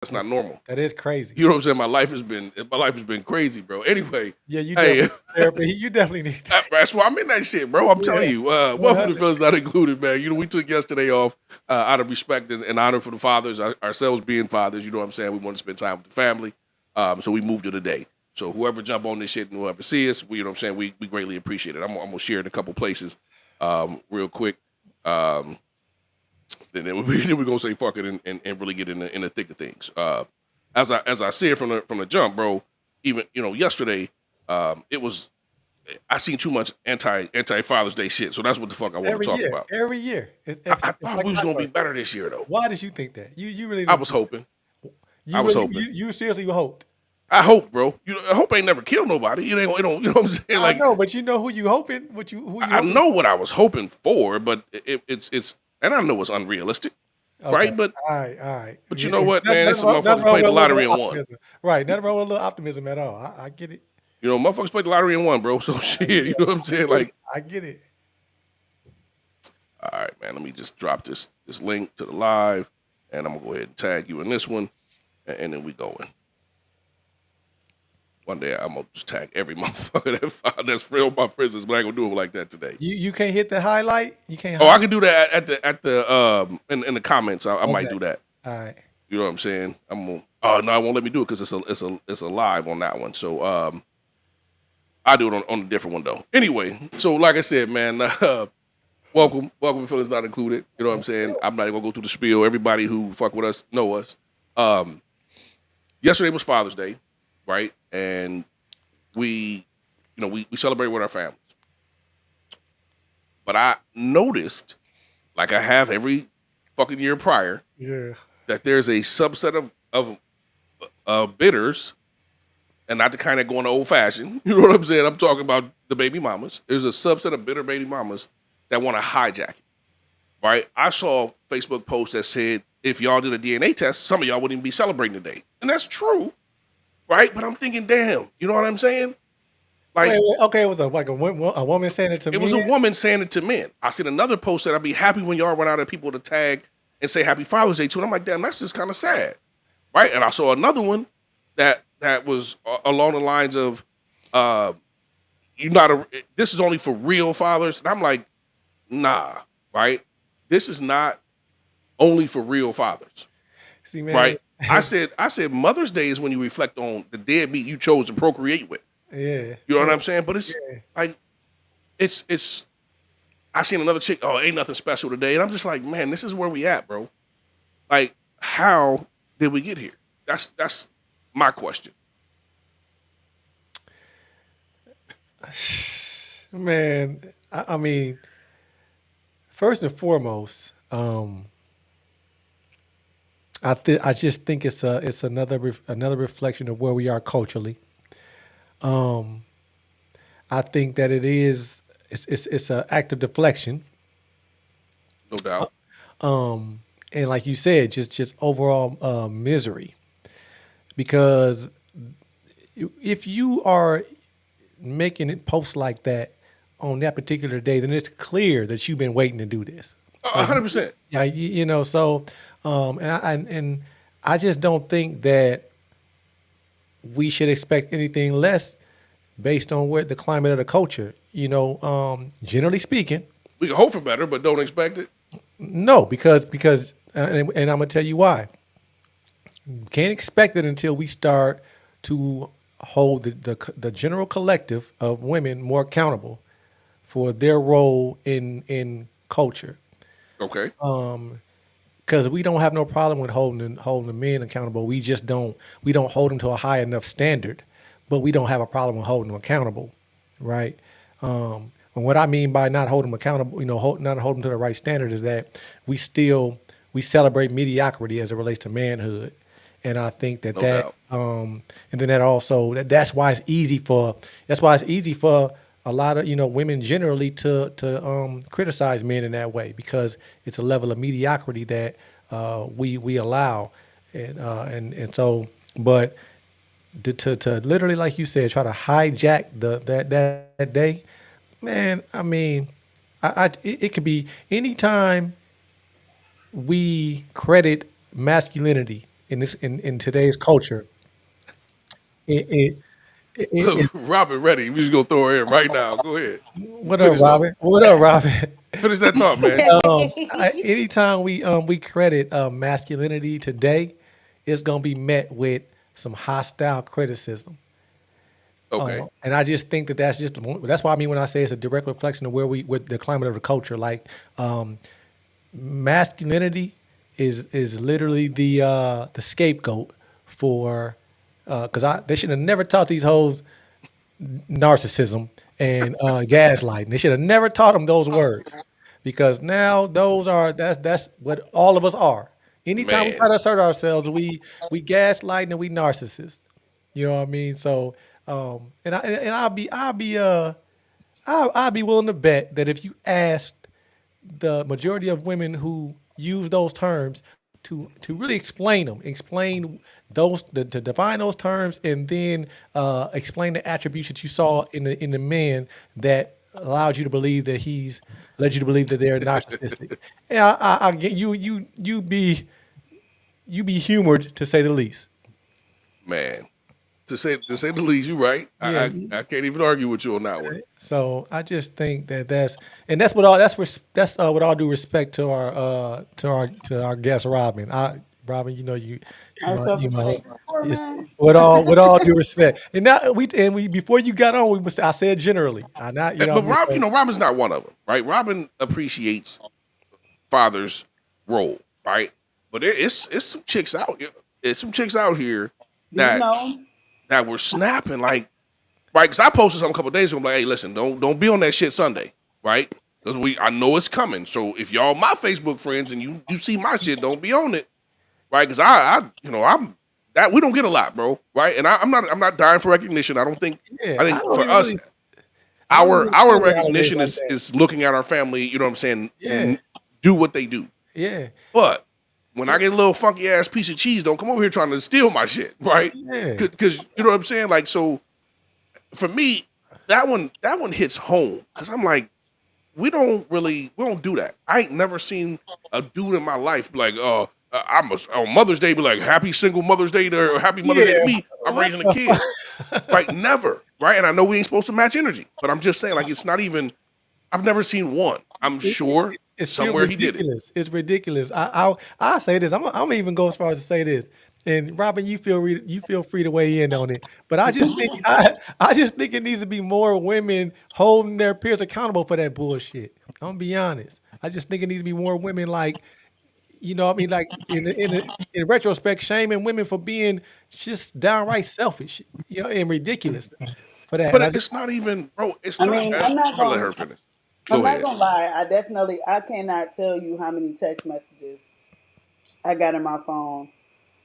That's not normal. That is crazy. You know what I'm saying? My life has been crazy, bro. Anyway, Yeah, you hey, definitely therapy. You definitely need that. that's why I'm in that shit, bro. I'm Yeah, telling you. Welcome to 100. Fellas Not Included, man. We took yesterday off out of respect and honor for the fathers, ourselves being fathers. You know what I'm saying? We want to spend time with the family, so we moved to the day. So whoever jump on this shit and whoever see us, you know what I'm saying? We greatly appreciate it. I'm gonna share it in a couple places, real quick. Um, and then we're gonna say fuck it and really get in the thick of things. As I see it from the jump, bro. Even yesterday, it was I seen too much anti Father's Day shit, so that's what the fuck I want to Every talk year, about. every year. I It's thought like we was gonna be clockwork. better this year though. Why did you think that? You really I didn't was think hoping. I you was really hoping. you seriously hoped. I hope, bro. I hope I ain't never killed nobody. It don't. You know what I'm saying? I Like know, but you know who you hoping, who you I hoping know for. what I was hoping for, but it's and I know it's unrealistic, Okay. right? But All right. but you Yeah, know what, man? It's nothing some wrong, nothing motherfuckers wrong played with the a little bit lottery of and won. optimism. Right. Nothing wrong with a little optimism at all. I get it. Motherfuckers played the lottery and won, bro. So shit, you know what I'm I saying? get it. Like, I get it. all right, man. Let me just drop this link to the live, and I'm gonna go ahead and tag you in this one, and then we going. One day I'm gonna just tag every motherfucker that's friend my friends, but I ain't gonna do it like that today. You can't hit the highlight. You can't Oh, I highlight. can do that at the in the comments. I might Okay. do that. All right. You know what I'm saying? I'm gonna. Oh no, I won't let me do it because it's a live on that one. So I do it on a different one though. Anyway, so like I said, man, welcome to Fellas Not Included. You know what I'm saying? I'm not even gonna go through the spiel. Everybody who fuck with us know us. Um, Yesterday was Father's Day, right? And we, we celebrate with our families. But I noticed, like I have every fucking year prior, Yeah. that there's a subset of bidders, and not the kind that going to old fashioned. You know what I'm saying? I'm talking about the baby mamas. There's a subset of bitter baby mamas that want to hijack it. Right? I saw a Facebook post that said if y'all did a DNA test, some of y'all wouldn't even be celebrating today, and that's true, right? But I'm thinking, damn, you know what I'm saying? Like Wait. Okay. It was a woman saying it to it was a men. woman saying it to men. I seen another post that I'd be happy when y'all run out of people to tag and say Happy Father's Day to, and I'm like, damn, that's just kind of sad, right? And I saw another one that was along the lines of, uh, "You not a this is only for real fathers," and I'm like, nah, right? This is not only for real fathers, See, man. right? I said Mother's Day is when you reflect on the deadbeat you chose to procreate with. Yeah. You know what Yeah. I'm saying? But it's Yeah. like it's. I seen another chick. Oh, ain't nothing special today, and I'm just like, man, this is where we at, bro. Like, how did we get here? That's my question. Man. I mean, first and foremost, I just think it's another reflection of where we are culturally. Um, I think that it's an act of deflection. No doubt. And like you said, just overall misery. Because if you are making it posts like that on that particular day, then it's clear that you've been waiting to do this. A Like, hundred percent. yeah, you know. So, and I just don't think that we should expect anything less based on where the climate of the culture. Generally speaking, We can hope for better, but don't expect it. no, because and I'm gonna tell you why. Can't expect it until we start to hold the general collective of women more accountable for their role in culture. Okay. Because we don't have no problem with holding the men accountable. We don't hold them to a high enough standard, but we don't have a problem with holding them accountable, right? And what I mean by not holding them accountable, not holding them to the right standard, is that we celebrate mediocrity as it relates to manhood, and I think that No doubt. and then that also that's why it's easy for a lot of women generally to criticize men in that way, because it's a level of mediocrity that we allow, and so, but to literally, like you said, try to hijack that day, man. I mean, it could be anytime we credit masculinity in today's culture, it, it, it's Robin ready. We just gonna throw her in right now. Go ahead. what up, Finish though. Robin? What up, Robin? Finish that thought, man. Anytime we credit masculinity today, it's gonna be met with some hostile criticism. Okay. And I just think that that's why I mean when I say it's a direct reflection of where we with the climate of the culture. Like masculinity is literally the scapegoat for because they should have never taught these hoes narcissism and gaslighting. They should have never taught them those words because now that's what all of us are. Anytime we Man. try to assert ourselves, we gaslighting and we narcissists. You know what I mean? So and I'll be willing to bet that if you asked the majority of women who use those terms to really explain them, explain those to define those terms, and then explain the attributes that you saw in the man that allowed you to believe that he's led you to believe that they're narcissistic. Yeah, I get you be humored to say the least. Man. To say the least, you right. Yeah. I can't even argue with you on that one. So I just think that that's what all that's with all due respect to our guest Robin. Robin, I was hoping you to know say before, it's, man. with all due respect. And now we before you got on, I said generally. I not you know what But I mean. Rob, So, Robin's not one of them, right? Robin appreciates father's role, right? But it's some chicks out here. It's some chicks out here You that know, that were snapping like, right? Because I posted something a couple of days ago. I'm like, hey, listen, don't be on that shit Sunday, right? Because I know it's coming. So if y'all my Facebook friends and you see my shit, don't be on it, right? Because I'm that we don't get a lot, bro, right? And I'm not dying for recognition. I don't think. yeah, I think for us, I don't our really our celebrate holidays recognition like is that. is looking at our family. You know what I'm saying? Yeah, Do what they do. yeah, But when I get a little funky ass piece of cheese, don't come over here trying to steal my shit, right? yeah. Because you know what I'm saying. Like so, for me, that one hits home because I'm like, we don't do that. I ain't never seen a dude in my life be like, on Mother's Day be like, Happy Single Mother's Day to or Happy Mother's Day to Yeah. me. I'm What raising a the kid, fuck? right? Never, right? And I know we ain't supposed to match energy, but I'm just saying, like, it's not even. I've never seen one. I'm sure It's still somewhere he did it. ridiculous. It's ridiculous. I say this. I'm even go as far as to say this. And Robin, you feel free to weigh in on it. But I just think it needs to be more women holding their peers accountable for that bullshit. I'm gonna be honest. I just think it needs to be more women like what I mean, like in retrospect, shaming women for being just downright selfish, and ridiculous for that. And But I just it's not even, bro. It's I not. mean, I'm not I'll let gonna, her finish. I'm Go not ahead. gonna lie. I cannot tell you how many text messages I got in my phone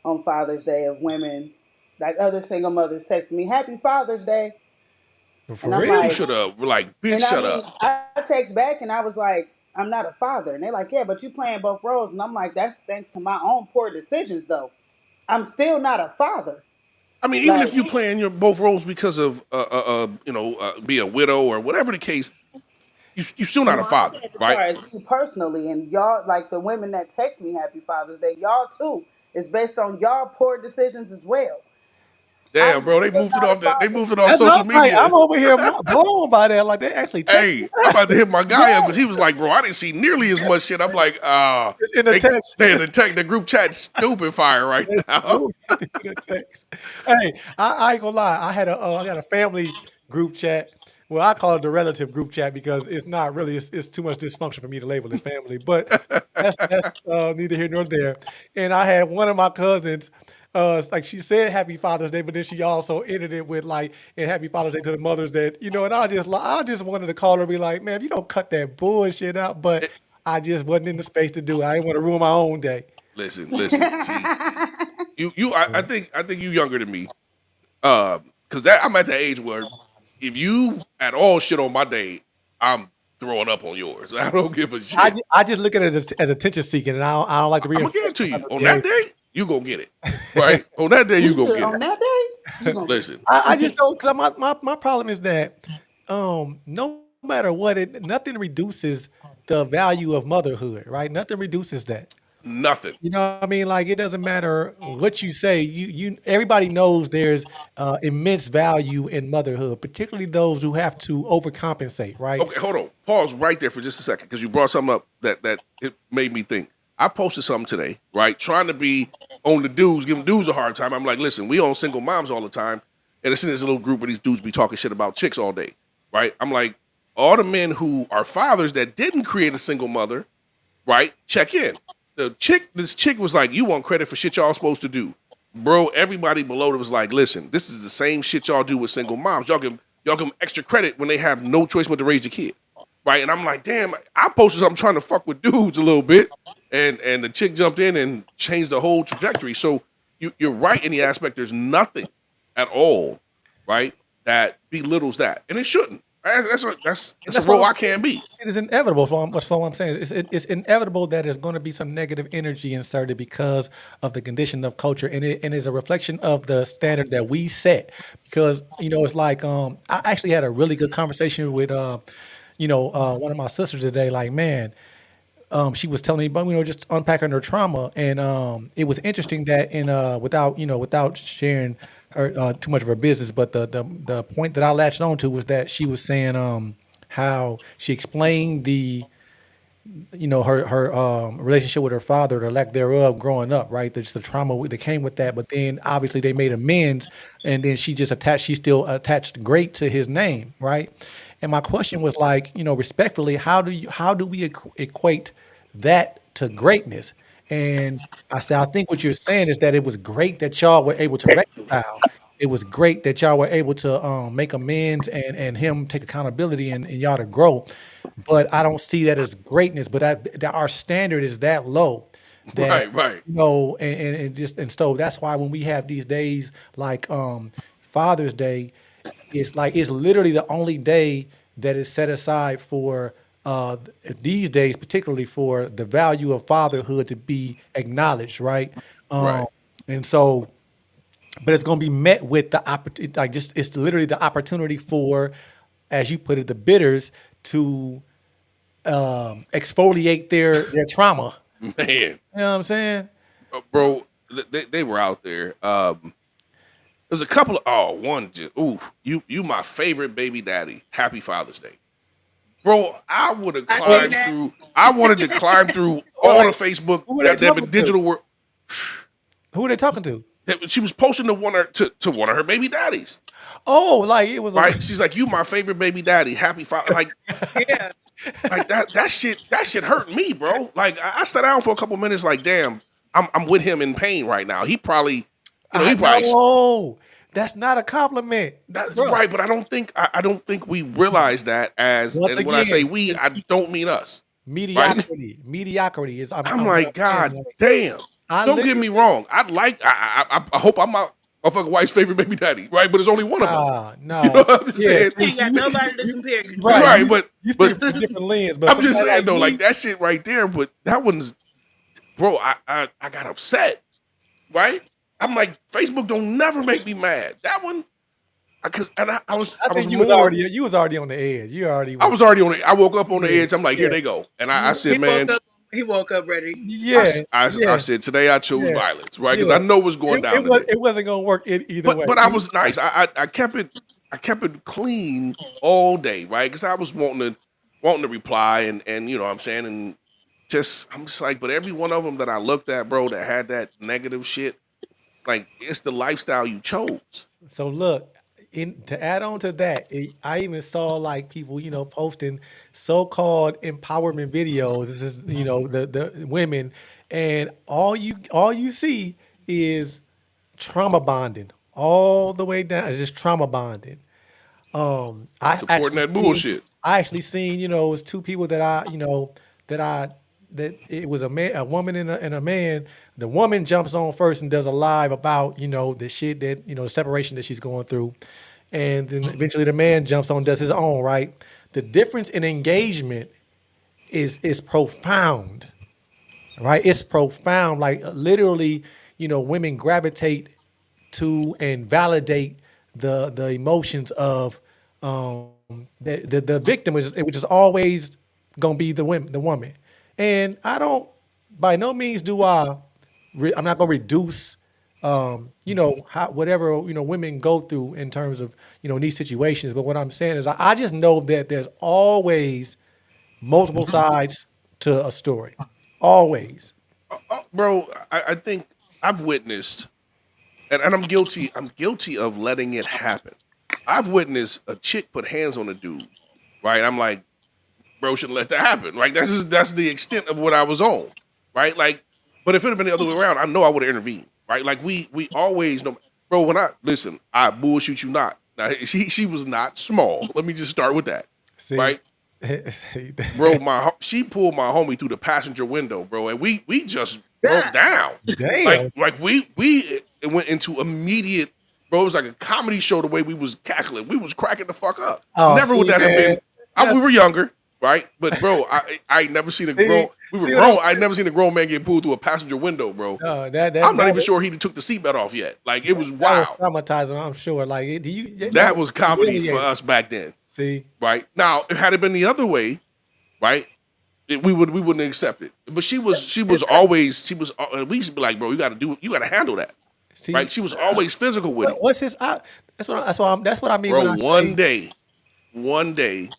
on Father's Day of women, like other single mothers texting me, "Happy Father's Day," for and I'm You real. like, should have like, bitch, and I shut mean, up. I text back and I was like, "I'm not a father," and they're like, "Yeah, but you playing both roles," and I'm like, "That's thanks to my own poor decisions, though. I'm still not a father." I mean, even Like, if you playing your both roles because of be a widow or whatever the case, you still not a no, I'm father, saying as far right? as you personally and y'all, like the women that text me Happy Father's Day, y'all too, is based on y'all poor decisions as well. I'm Damn, bro, they still moved it not a off that. They father. moved it off That's what social I'm like. media. I'm over here blown by that. Like they actually text me. Hey, I'm about to hit my guy up because Yes. he was like, bro, I didn't see nearly as much shit. I'm like, It's in the they text. they in the group chat stupid fire right It's now. moved in the text. Hey, I ain't gonna lie. I got a family group chat. Well, I call it the relative group chat because it's not really. It's too much dysfunction for me to label it family. But that's neither here nor there. And I had one of my cousins. Like she said Happy Father's Day, but then she also ended it with like and Happy Father's Day to the mothers that And I just wanted to call her and be like, man, if you don't cut that bullshit out, but I just wasn't in the space to do it. I didn't want to ruin my own day. Listen. See, I think you younger than me. Because that I'm at the age where if you at all shit on my day, I'm throwing up on yours. I don't give a shit. I just look at it as attention seeking, and I don't like to I'm gonna give reinforce it to that type you of on that behavior. day. You gonna get it, right? On that day, You you gonna said get on it. that day, you gonna get Listen, I just don't. Cause my problem is that no matter what, nothing reduces the value of motherhood, right? Nothing reduces that. Nothing. You know what I mean? Like it doesn't matter what you say. Everybody knows there's immense value in motherhood, particularly those who have to overcompensate, right? Okay, hold on. Pause right there for just a second because you brought something up that it made me think. I posted something today, right? Trying to be on the dudes, giving dudes a hard time. I'm like, listen, we on single moms all the time, and it's in this little group of these dudes be talking shit about chicks all day, right? I'm like, all the men who are fathers that didn't create a single mother, right? Check in. This chick was like, you want credit for shit y'all supposed to do. Bro, everybody below it was like, listen, this is the same shit y'all do with single moms. Y'all give them extra credit when they have no choice but to raise a kid. Right? And I'm like, damn, I posted something trying to fuck with dudes a little bit. And the chick jumped in and changed the whole trajectory. So you're right in the aspect, there's nothing at all, right, that belittles that. And it shouldn't. That's a role I can't be. It is inevitable. That's what I'm saying. It's inevitable that there's going to be some negative energy inserted because of the condition of culture, and it is a reflection of the standard that we set. Because it's like I actually had a really good conversation with one of my sisters today. Like, man, she was telling me about just unpacking her trauma, and it was interesting that without sharing her too much of her business, but the point that I latched on to was that she was saying how she explained her relationship with her father, the lack thereof growing up, right? There's the trauma that came with that, but then obviously they made amends, and then she still attached great to his name, right? And my question was like, respectfully, how do we equate that to greatness? And I said, I think what you're saying is that it was great that y'all were able to reconcile. It was great that y'all were able to make amends and him take accountability and y'all to grow. But I don't see that as greatness. But that our standard is that low that Right, right. and so that's why when we have these days like Father's Day, it's literally the only day that is set aside for these days, particularly for the value of fatherhood to be acknowledged, right? Right. Um, and so, but it's going to be met with the opportunity, like just it's literally the opportunity for, as you put it, the bidders to exfoliate their trauma. Man. You know what I'm saying? Bro, they were out there. There's a couple of one just you my favorite baby daddy. Happy Father's Day. Bro, I would have I knew climbed that. through. I wanted to climb through Well, all like, the Facebook who are they that talking to? digital world. Who are they talking to? That she was posting to one of her baby daddies. Oh, like it was a Right? She's like, "You my favorite baby daddy. Happy Father." Yeah. Like that shit hurt me, bro. Like I sat down for a couple minutes. Like, damn, I'm with him in pain right now. He probably, I he probably know. That's not a compliment, that's bro. right. But I don't think we realize that as. Once And when I say again, we, I don't mean us. Right? mediocrity is. I'm What I'm like, saying. God Like, damn. I Don't get me literally, wrong. I hope I'm my fucking wife's favorite baby daddy, right? But it's only one of us. You know no, what I'm yeah. saying? You ain't got nobody to compare you to. Right. Right, You speak but from a different lens, but I'm just somebody saying like though, like me, that shit right there. But that one's, bro. I got upset, right? I'm like, Facebook don't never make me mad. That one, because I I was think more. you was already on the edge. You already I was. was already on it. I woke up on the Yeah, edge. I'm like, here yeah, they go. And I yeah, He said, woke man, up. He woke up ready. yeah, I yeah, said today I chose yeah, violence, right? Because I yeah. know what's going down today. It wasn't gonna work either way. But I was nice. I kept it clean all day, right? Because I was wanting to reply and you know what I'm saying, and I'm just like, but every one of them that I looked at, bro, that had that negative shit, like it's the lifestyle you chose. So look, to add on to that, I even saw like people, posting so-called empowerment videos. This is, the women, and all you see is trauma bonding all the way down. It's just trauma bonding. I Supporting actually that seen, bullshit. it was two people that I that it was a woman and a man. The woman jumps on first and does a live about the shit that the separation that she's going through, and then eventually the man jumps on and does his own, right. The difference in engagement is profound, right? It's profound. Like literally, women gravitate to and validate the emotions of the victim, which is always gonna be the women, the woman. And I don't by no means do I. I'm not gonna reduce, whatever women go through in terms of in these situations. But what I'm saying is, I just know that there's always multiple sides to a story. Always. Bro, I think I've witnessed, and I'm guilty. I'm guilty of letting it happen. I've witnessed a chick put hands on a dude, right? I'm like, bro, shouldn't let that happen. Right? That's the extent of what I was on, right? Like, but if it had been the other way around, I know I would have intervened, right? Like we always know, bro. When I listen, I bullshit you not. Now she was not small. Let me just start with that, See, right? Bro, she pulled my homie through the passenger window, bro, and we just broke down. damn. Like we it went into immediate, bro. It was like a comedy show the way we was cackling. We was cracking the fuck up. Oh, Never would see, that have man. been. We were younger, right? But bro, I ain't never seen a grown. We were see grown. I never seen a grown man get pulled through a passenger window, bro. I'm not even sure he took the seatbelt off yet. Like it was That wild. was traumatizing. I'm sure. Like, do you? That was comedy really for ain't. us back then, See, right? Now, had it been the other way, right? We wouldn't accept it. But she was always we used to be like, bro, you got to handle that, see. right? She was always physical with him, What's his? That's what I mean. bro. When I One day,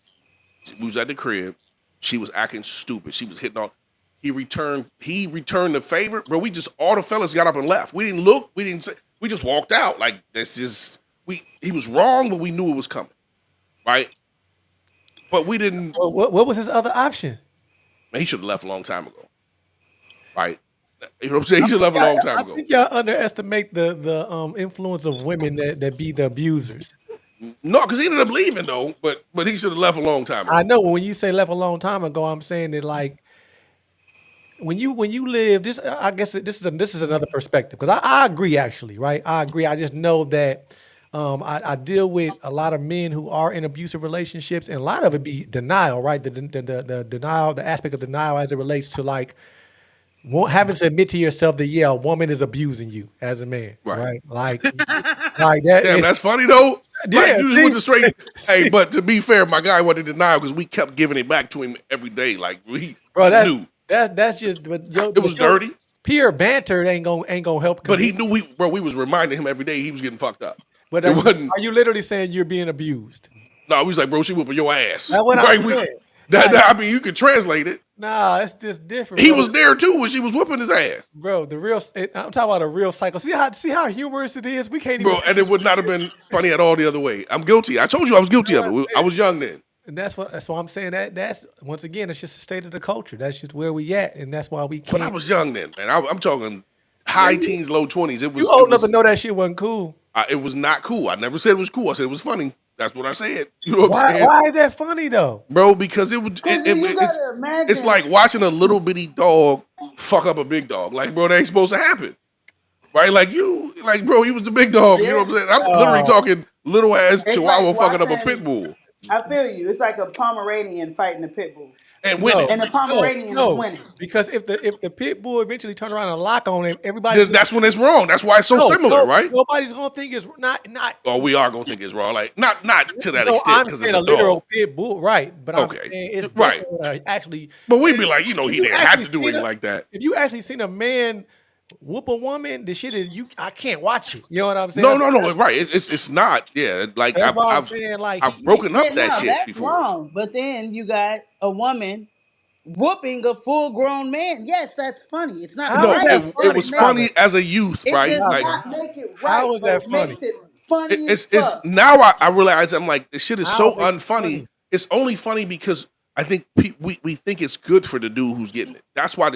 we was at the crib. She was acting stupid. She was hitting on. He returned the favor, bro. We just all the fellas got up and left. We didn't look. We didn't say. We just walked out. Like that's just He was wrong, but we knew it was coming, right? But we didn't. what was his other option? Man, he should have left a long time ago, right? You know what I'm saying? He should have left a long time I ago. think y'all underestimate the influence of women that be the abusers. No, because he ended up leaving though. But he should have left a long time ago. I know when you say left a long time ago, I'm saying that like when you live this. I guess this is another perspective because I agree actually, right? I agree. I just know that I deal with a lot of men who are in abusive relationships, and a lot of it be denial, right? The denial, the aspect of denial as it relates to like having to admit to yourself that a woman is abusing you as a man, Right. right? Like that. Damn, that's funny though. Yeah, Like you just went to straight. Hey, see. but to be fair, my guy wasn't in denial because we kept giving it back to him every day. Like we Bro, knew that's just it was dirty, pure banter ain't gonna help. but he knew we was reminding him every day he was getting fucked up. But It wasn't. are you literally saying you're being abused? No, we was like, bro, she whooping your ass. That's what Right? I'm saying. I mean, you can translate it. Nah, that's just different. He bro. was there too when she was whooping his ass, Bro, I'm talking about a real cycle. See how humorous it is. We can't even. bro. And it would not have been funny at all the other way. I'm guilty. I told you I was guilty of it. I was young then. And that's what I'm saying. That's once again, it's just a state of the culture. That's just where we at, and that's why we But can't. I was young then, man. I'm talking high teens, low 20s. It was. You old it was, enough to know that shit wasn't cool. It was not cool. I never said it was cool. I said it was funny. That's what I said. You know what I'm saying? Why is that funny though? Bro, because it would. You gotta imagine. It's like watching a little bitty dog fuck up a big dog. Like, bro, that ain't supposed to happen. Right? Bro, he was the big dog. You know what I'm saying? I'm literally talking little ass It's chihuahua like fucking up a watching- pit bull. I feel you. It's like a Pomeranian fighting a pit bull. And winning. And the Pomeranian is winning. Because if the pit bull eventually turn around and lock on him, everybody. That's when it's wrong. That's why it's so similar, right? Nobody's gonna think it's not. Oh, we are gonna think it's wrong. Like not to that No, extent I'm because it's saying a a literal dog. pit bull, right? But Okay. I'm saying it's Right. actually. But we'd be like, he If you didn't have actually to do seen it a- like that. If you actually seen a man whoop a woman, the shit is I can't watch it. You know what I'm saying? No, right. It's not. Yeah, like That's why I'm I've saying, like, I've broken up Yeah, that no, shit that's before. wrong. But then you got a woman whooping a full-grown man. Yes, that's funny. It's not How No, is right. that it was funny? funny as a youth, It right? does Like not make it How right. is but that it makes funny? it funny it's as fuck. now I realize I'm like this shit is How so is it unfunny. funny? It's only funny because I think we think it's good for the dude who's getting it. That's why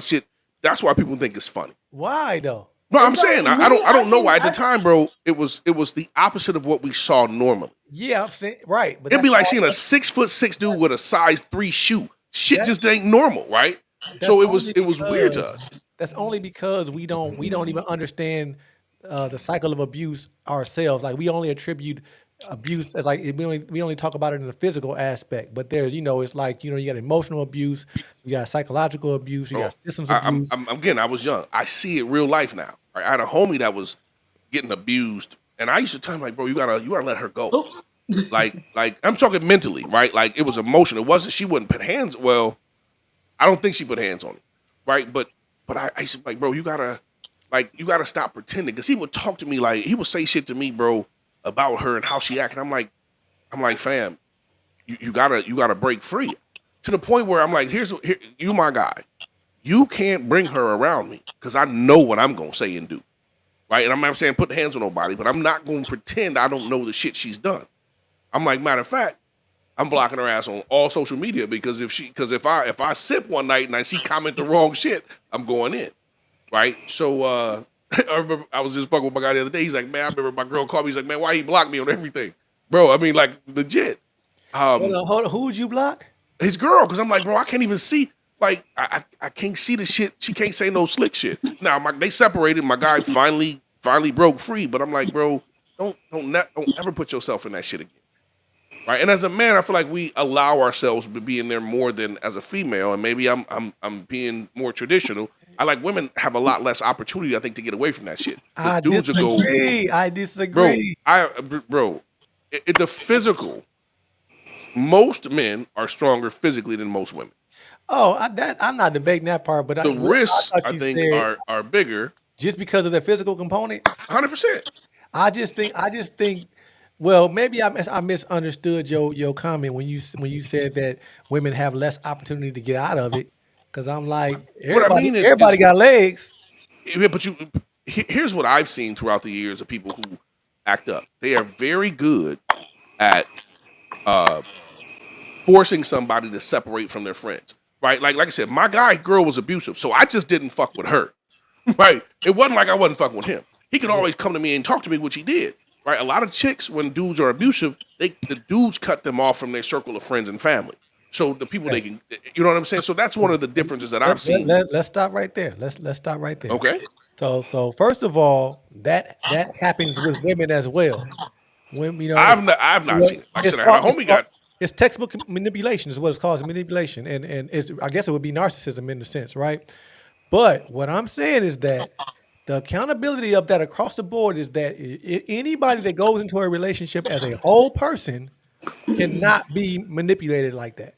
people think it's funny. Why though? No, I'm It's like saying me, I don't know why at the I- time, bro. It was the opposite of what we saw normally. Yeah, I'm saying right. But It'd be that's like all- seeing a 6'6" dude with a size 3 shoe. Shit That's- just ain't normal, right? That's So it only was weird to because- us. That's only because we don't even understand the cycle of abuse ourselves. Like we only attribute abuse as like we only talk about it in the physical aspect. But there's it's like you got emotional abuse, you got psychological abuse, you got systems abuse. Again, I was young. I see it real life now. Right? I had a homie that was getting abused, and I used to tell him like, bro, you gotta let her go. Oops. like I'm talking mentally, right? Like it was emotional. It wasn't she wouldn't put hands. Well, I don't think she put hands on him, right? But but I used to like, bro, you gotta stop pretending. Cause he would talk to me like he would say shit to me, bro, about her and how she acting. I'm like, fam, you gotta break free. To the point where I'm like, here, you my guy. You can't bring her around me because I know what I'm gonna say and do. Right? And I'm not saying put hands on nobody, but I'm not gonna pretend I don't know the shit she's done. I'm like, matter of fact, I'm blocking her ass on all social media because if I sip one night and I see comment the wrong shit, I'm going in. Right? So I remember I was just fucking with my guy the other day. He's like, man, I remember my girl called me. He's like, man, why he blocked me on everything? Bro, I mean, like, legit. Hold on. Who would you block? His girl, because I'm like, bro, I can't even see. Like, I can't see the shit. She can't say no slick shit. Now, they separated. My guy finally broke free. But I'm like, bro, don't ever put yourself in that shit again. Right? And as a man, I feel like we allow ourselves to be in there more than as a female. And maybe I'm being more traditional. I like women have a lot less opportunity, I think, to get away from that shit. I disagree. I disagree. Bro, the physical. Most men are stronger physically than most women. Oh, I'm not debating that part, but the risks I think are bigger just because of the physical component. 100%. I just think. Well, maybe I misunderstood your comment when you said that women have less opportunity to get out of it. Because I'm like, everybody got legs. Yeah, but here's what I've seen throughout the years of people who act up. They are very good at forcing somebody to separate from their friends, right? Like I said, my girl was abusive, so I just didn't fuck with her, right? It wasn't like I wasn't fucking with him. He could always come to me and talk to me, which he did, right? A lot of chicks, when dudes are abusive, the dudes cut them off from their circle of friends and family. So the people they can, you know what I'm saying? So that's one of the differences that I've seen. Let's stop right there. Let's stop right there. Okay. So first of all, that happens with women as well. When I've not seen it. Like I said, my homie got. It's textbook manipulation is what it's called, manipulation, and I guess it would be narcissism in a sense, right? But what I'm saying is that the accountability of that across the board is that anybody that goes into a relationship as a whole person cannot be manipulated like that.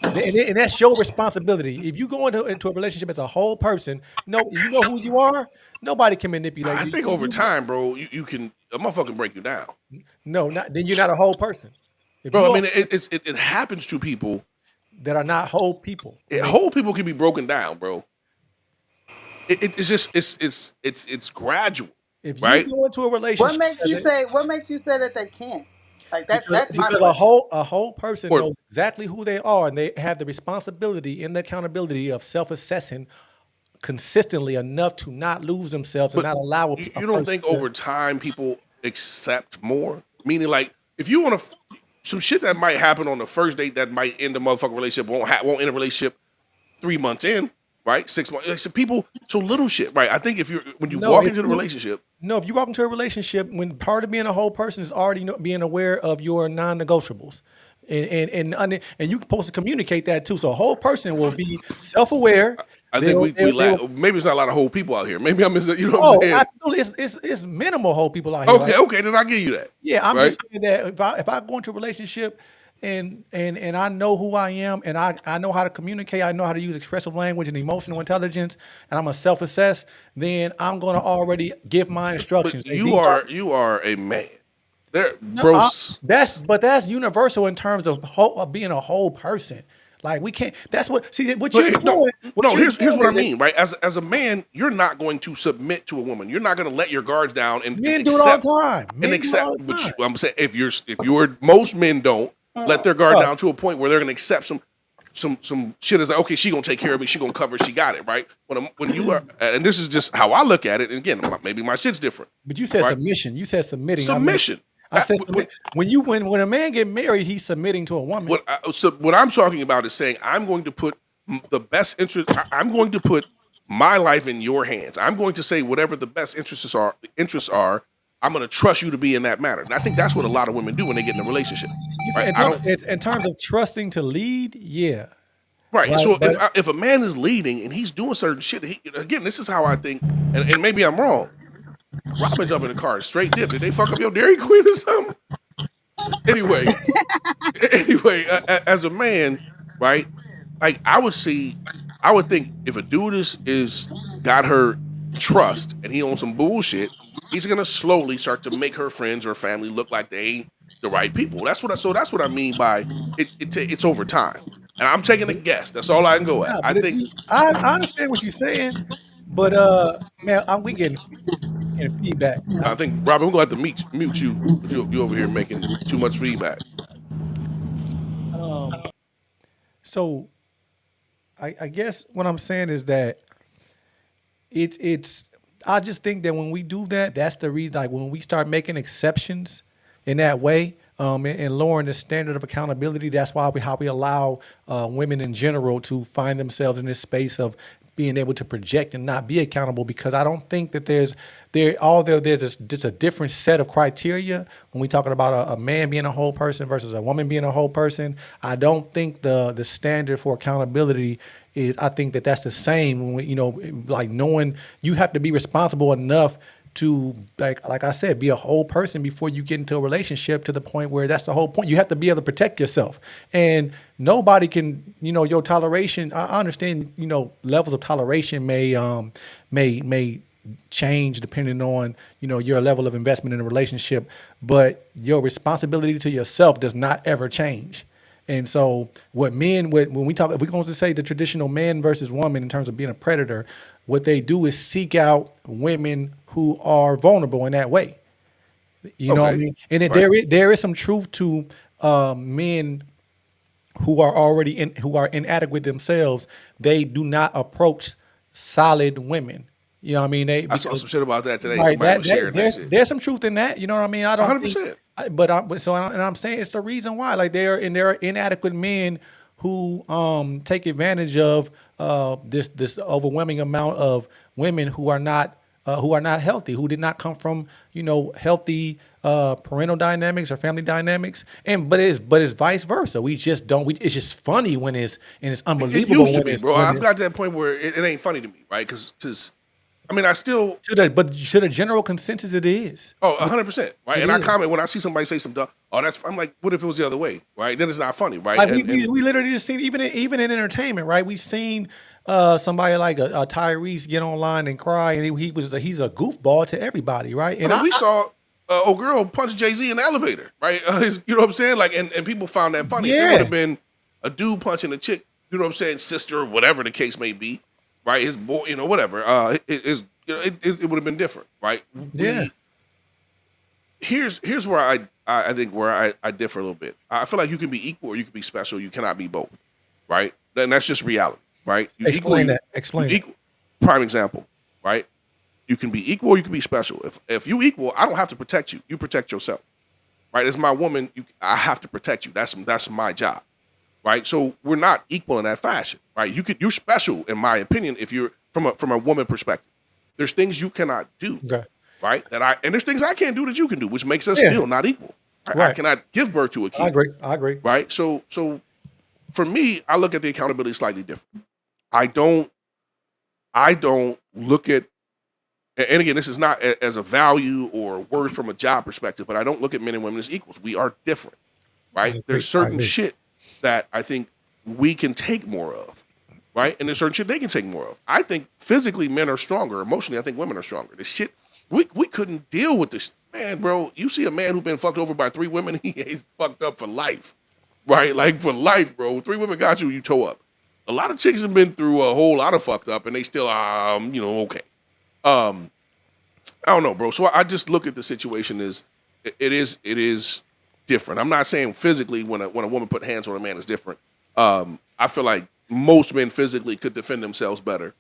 And that's your responsibility. If you go into a relationship as a whole person, you know who you are. Nobody can manipulate you. I think over time, bro, you can a motherfucker break you down. No, then you're not a whole person, bro. I mean, it happens to people that are not whole people. Whole people can be broken down, bro. It's just it's gradual. If right? you go into a relationship, what makes you say that they can't? Like that, that's my because question. a whole person knows exactly who they are, and they have the responsibility and the accountability of self-assessing consistently enough to not lose themselves and not allow. You don't think over time people accept more? Meaning, like, if you want to, some shit that might happen on the first date that might end the motherfucking relationship won't end a relationship 3 months in, right? 6 months. So little shit, right? I think when you walk into the relationship. No, if you walk into a relationship, when part of being a whole person is already being aware of your non-negotiables, and you're supposed to communicate that too. So a whole person will be self-aware. I think we lack. Maybe it's not a lot of whole people out here. Maybe I'm missing. You know what I'm saying? Absolutely, it's minimal whole people out here. Okay, then I'll give you that. Yeah, I'm just saying that if I go into a relationship and I know who I am and I know how to communicate, I know how to use expressive language and emotional intelligence, and I'm a self-assess, then I'm going to already give my instructions. But you are a man. That's universal in terms of being a whole person. Like we can't. That's what. See what you're doing. Here's what I mean, right? As a man, you're not going to submit to a woman. You're not going to let your guards down and men do it all the time. And accept. I'm saying if most men don't let their guard down to a point where they're going to accept some shit is like, okay, she gonna take care of me. She gonna cover. She got it, right? When you are, and this is just how I look at it. And again, maybe my shit's different. But you said submission. You said submitting. Submission. I said when a man get married, he's submitting to a woman. What I'm talking about is saying I'm going to put the best interest. I'm going to put my life in your hands. I'm going to say whatever the best interests are. I'm going to trust you to be in that manner. And I think that's what a lot of women do when they get in a relationship. Right? In terms of trusting to lead, yeah. Right. So if a man is leading and he's doing certain shit, again, this is how I think, and maybe I'm wrong. Robin jumped in the car, straight dip. Did they fuck up your Dairy Queen or something? Anyway, as a man, right? Like I would see I would think if a dude is got her trust and he owns some bullshit, he's gonna slowly start to make her friends or family look like they ain't the right people. That's what I mean by it's over time. And I'm taking a guess. That's all I can go at. Nah, I but if think you, I understand what you're saying, but man, we getting feedback. I think Robin, we're gonna have to mute you because you over here making too much feedback. Um, so I guess what I'm saying is that it's I just think that when we do that, that's the reason. Like when we start making exceptions in that way, and lowering the standard of accountability, that's why how we allow women in general to find themselves in this space of being able to project and not be accountable. Because I don't think that there's just a different set of criteria when we talking about a man being a whole person versus a woman being a whole person. I don't think the standard for accountability is. I think that that's the same when we, like knowing you have to be responsible enough to like I said, be a whole person before you get into a relationship, to the point where that's the whole point. You have to be able to protect yourself, and nobody can, your toleration. I understand, levels of toleration may change depending on, your level of investment in a relationship, but your responsibility to yourself does not ever change. And so when we talk, if we're going to say the traditional man versus woman in terms of being a predator, what they do is seek out women who are vulnerable in that way. You know what I Okay. mean? And Right. there is some truth to men who are inadequate themselves. They do not approach solid women. You know what I mean? I saw some shit about that today. Right. Somebody was sharing that shit. There's some truth in that. You know what I mean? I don't think, 100%. and I'm saying it's the reason why. Like there are inadequate men who take advantage of this overwhelming amount of women who are not healthy, who did not come from healthy parental dynamics or family dynamics, but it's vice versa. We just don't. It's just funny when it's It unbelievable used to when be, it's bro. when I've it's got to that point where it ain't funny to me, right? Because I mean, I still but to the general consensus it is. 100%, right? It And I is. comment when I see somebody say some dumb. Oh, I'm like, what if it was the other way, right? Then it's not funny, right? Like And we literally just seen, even in entertainment, right? We've seen somebody like a Tyrese get online and cry, and he's a goofball to everybody, right? I And mean, we saw old girl punch Jay-Z in the elevator, right? You know what I'm saying? Like, and people found that funny. If it would yeah, have been a dude punching a chick, you know what I'm saying, sister, or whatever the case may be, right? His boy, whatever. It would have been different, right? yeah, Here's where I think where I differ a little bit. I feel like you can be equal or you can be special. You cannot be both, right? And that's just reality, right? You explain that. equal. Prime example, right? You can be equal or you can be special. If you equal, I don't have to protect you. You protect yourself, right? As my woman, I have to protect you. That's my job, right? So we're not equal in that fashion, right? You're special in my opinion if you're from a woman perspective. There's things you cannot do, Okay, right? And there's things I can't do that you can do, which makes us yeah, still not equal. I right. cannot give birth to a I kid, agree. I agree. right? So for me, I look at the accountability slightly different. I don't look at, and again, this is not as a value or worth from a job perspective, but I don't look at men and women as equals. We are different, I right? agree. There's I certain agree. shit that I think we can take more of, right? And there's certain shit they can take more of. I think physically men are stronger. Emotionally, I think women are stronger. This shit, we couldn't deal with this. Man, bro, you see a man who's been fucked over by 3 women, he is fucked up for life, right? Like for life, bro. 3 women got you, you toe up. A lot of chicks have been through a whole lot of fucked up and they still, okay. Um, I don't know, bro. So I just look at the situation as it is different. I'm not saying physically when a woman put hands on a man is different. I feel like most men physically could defend themselves better,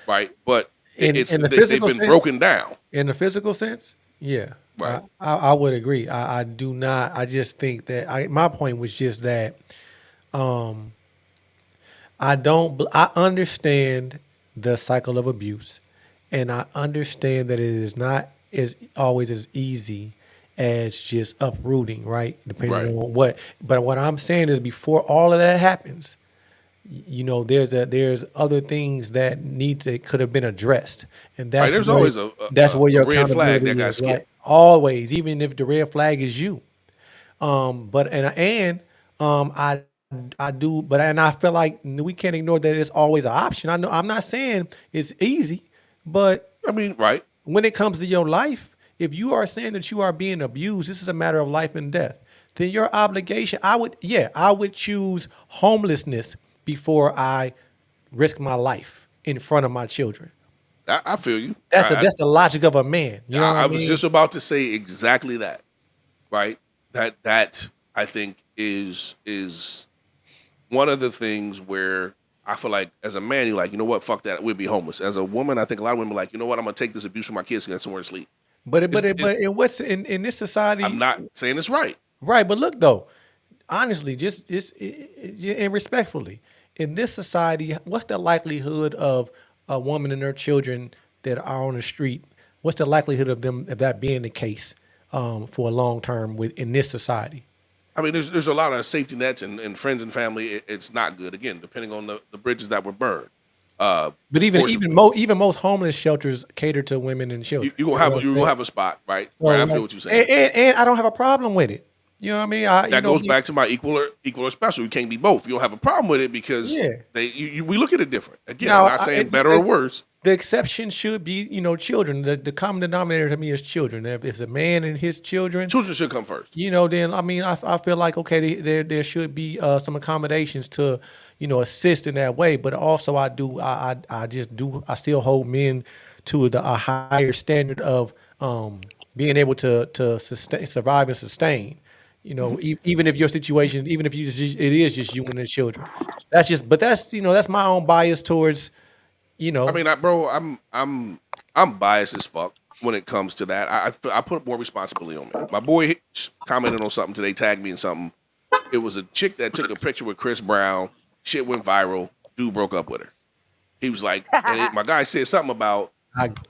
right? But In the they've physical been sense, broken down, yeah, right? I would agree. I do not. I just think that my point was just that um, I don't. I understand the cycle of abuse, and I understand that it is not as always as easy as just uprooting, right? Depending Right. on what. But what I'm saying is, before all of that happens, there's other things that could have been addressed, and Right. There's always that's where a your red flag that accountability got is, right? skipped. Always, even if the red flag is you. But I I do, but and I feel like we can't ignore that it's always an option. I know I'm not saying it's easy, but I mean, right? when it comes to your life, if you are saying that you are being abused, this is a matter of life and death. Then your obligation, I would choose homelessness before I risk my life in front of my children. I feel you. That's the logic of a man. You know what I I was mean? just about to say exactly that. Right? That I think is one of the things where I feel like as a man, you're like, you know what, fuck that, we'd be homeless. As a woman, I think a lot of women are like, you know what, I'm gonna take this abuse from my kids and get somewhere to sleep. But in what's in this I'm society, not saying it's right. right? But look though, honestly, just and respectfully, in this society, what's the likelihood of a woman and her children that are on the street? What's the likelihood of that being the case for a long term in this society? I mean, there's a lot of safety nets and friends and family. It's not good. Again, depending on the bridges that were burned. But Forcibly. even most homeless shelters cater to women and children. You gonna You know have what you I'm gonna saying? have a spot, right? So, Right. I like, feel what you're saying. and I don't have a problem with it. You know what I mean? That goes back to my equal or special. You can't be both. You don't have a problem with it because Yeah. we look at it different. Again, Now, I'm not saying better or worse. The exception should be, children. The common denominator to me is children. If it's a man and his children, Children should come first. then I mean, I feel like okay, there should be some accommodations to, assist in that way. But also, I still hold men to a higher standard of being able to survive and sustain. Even if your situation, even if it is just you and the children, that's my own bias towards. I mean, bro, I'm biased as fuck when it comes to that. I put more responsibility on me. My boy commented on something today, tagged me in something. It was a chick that took a picture with Chris Brown. Shit went viral. Dude broke up with her. He was like, my guy said something about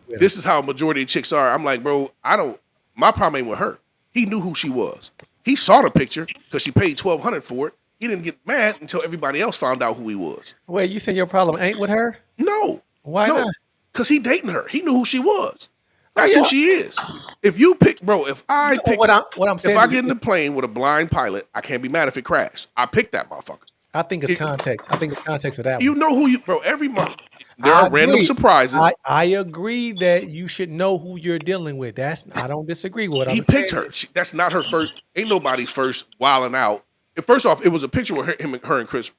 this is how a majority of chicks are. I'm like, bro, my problem ain't with her. He knew who she was. He saw the picture because she paid $1,200 for it. He didn't get mad until everybody else found out who he was. Wait, you said your problem ain't with her? No. Why no, not? because he dating her. He knew who she was. That's yeah. who she is. If you pick, bro, if I saying get in the plane with a blind pilot, I can't be mad if it crashed. I picked that motherfucker. I think it's context. I think it's context of that You one. know who bro, every month there are random surprises. I agree that you should know who you're dealing with. I don't disagree with what he picked her. That's not her first. Ain't nobody's first wilding out. And first off, it was a picture with her and Chris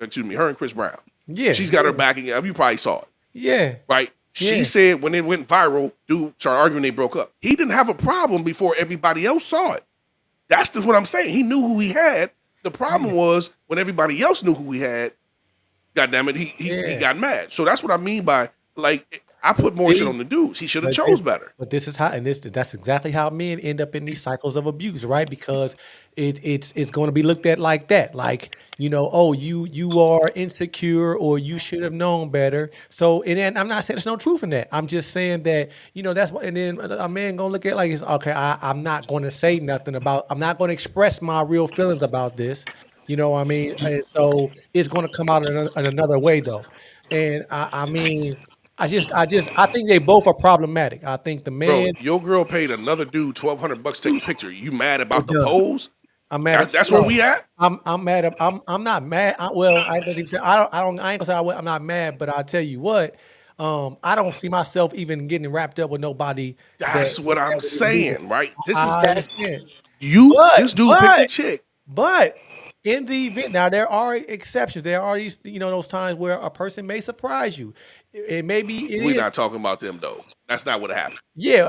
Brown. Yeah. She's got her backing up. You probably saw it. Yeah. Right? She said when it went viral, dude started arguing, they broke up. He didn't have a problem before everybody else saw it. That's what I'm saying. He knew who he had. The problem was when everybody else knew who he had, God damn it, he got mad. So that's what I mean by, like, I put more shit on the dudes. He should have chose better. But this is how, and that's exactly how men end up in these cycles of abuse, right? Because it's going to be looked at like that, like oh, you are insecure or you should have known better. So and I'm not saying there's no truth in that. I'm just saying that that's what. And then a man gonna look at it like it's okay. I'm not going to say nothing about. I'm not going to express my real feelings about this. You know what I mean? And so it's going to come out in another way though. And I mean. I think they both are problematic. I think the man, bro, your girl paid another dude $1,200 to take a picture. You mad about the pose? I'm mad. That's where we at. I'm mad. I'm not mad. I ain't gonna say I'm not mad, but I'll tell you what. I don't see myself even getting wrapped up with nobody. That's what I'm saying, right? This is understand. This dude picked a chick. But in the event, now there are exceptions. There are these, those times where a person may surprise you. It may be. We're not talking about them though. That's not what happened. Yeah,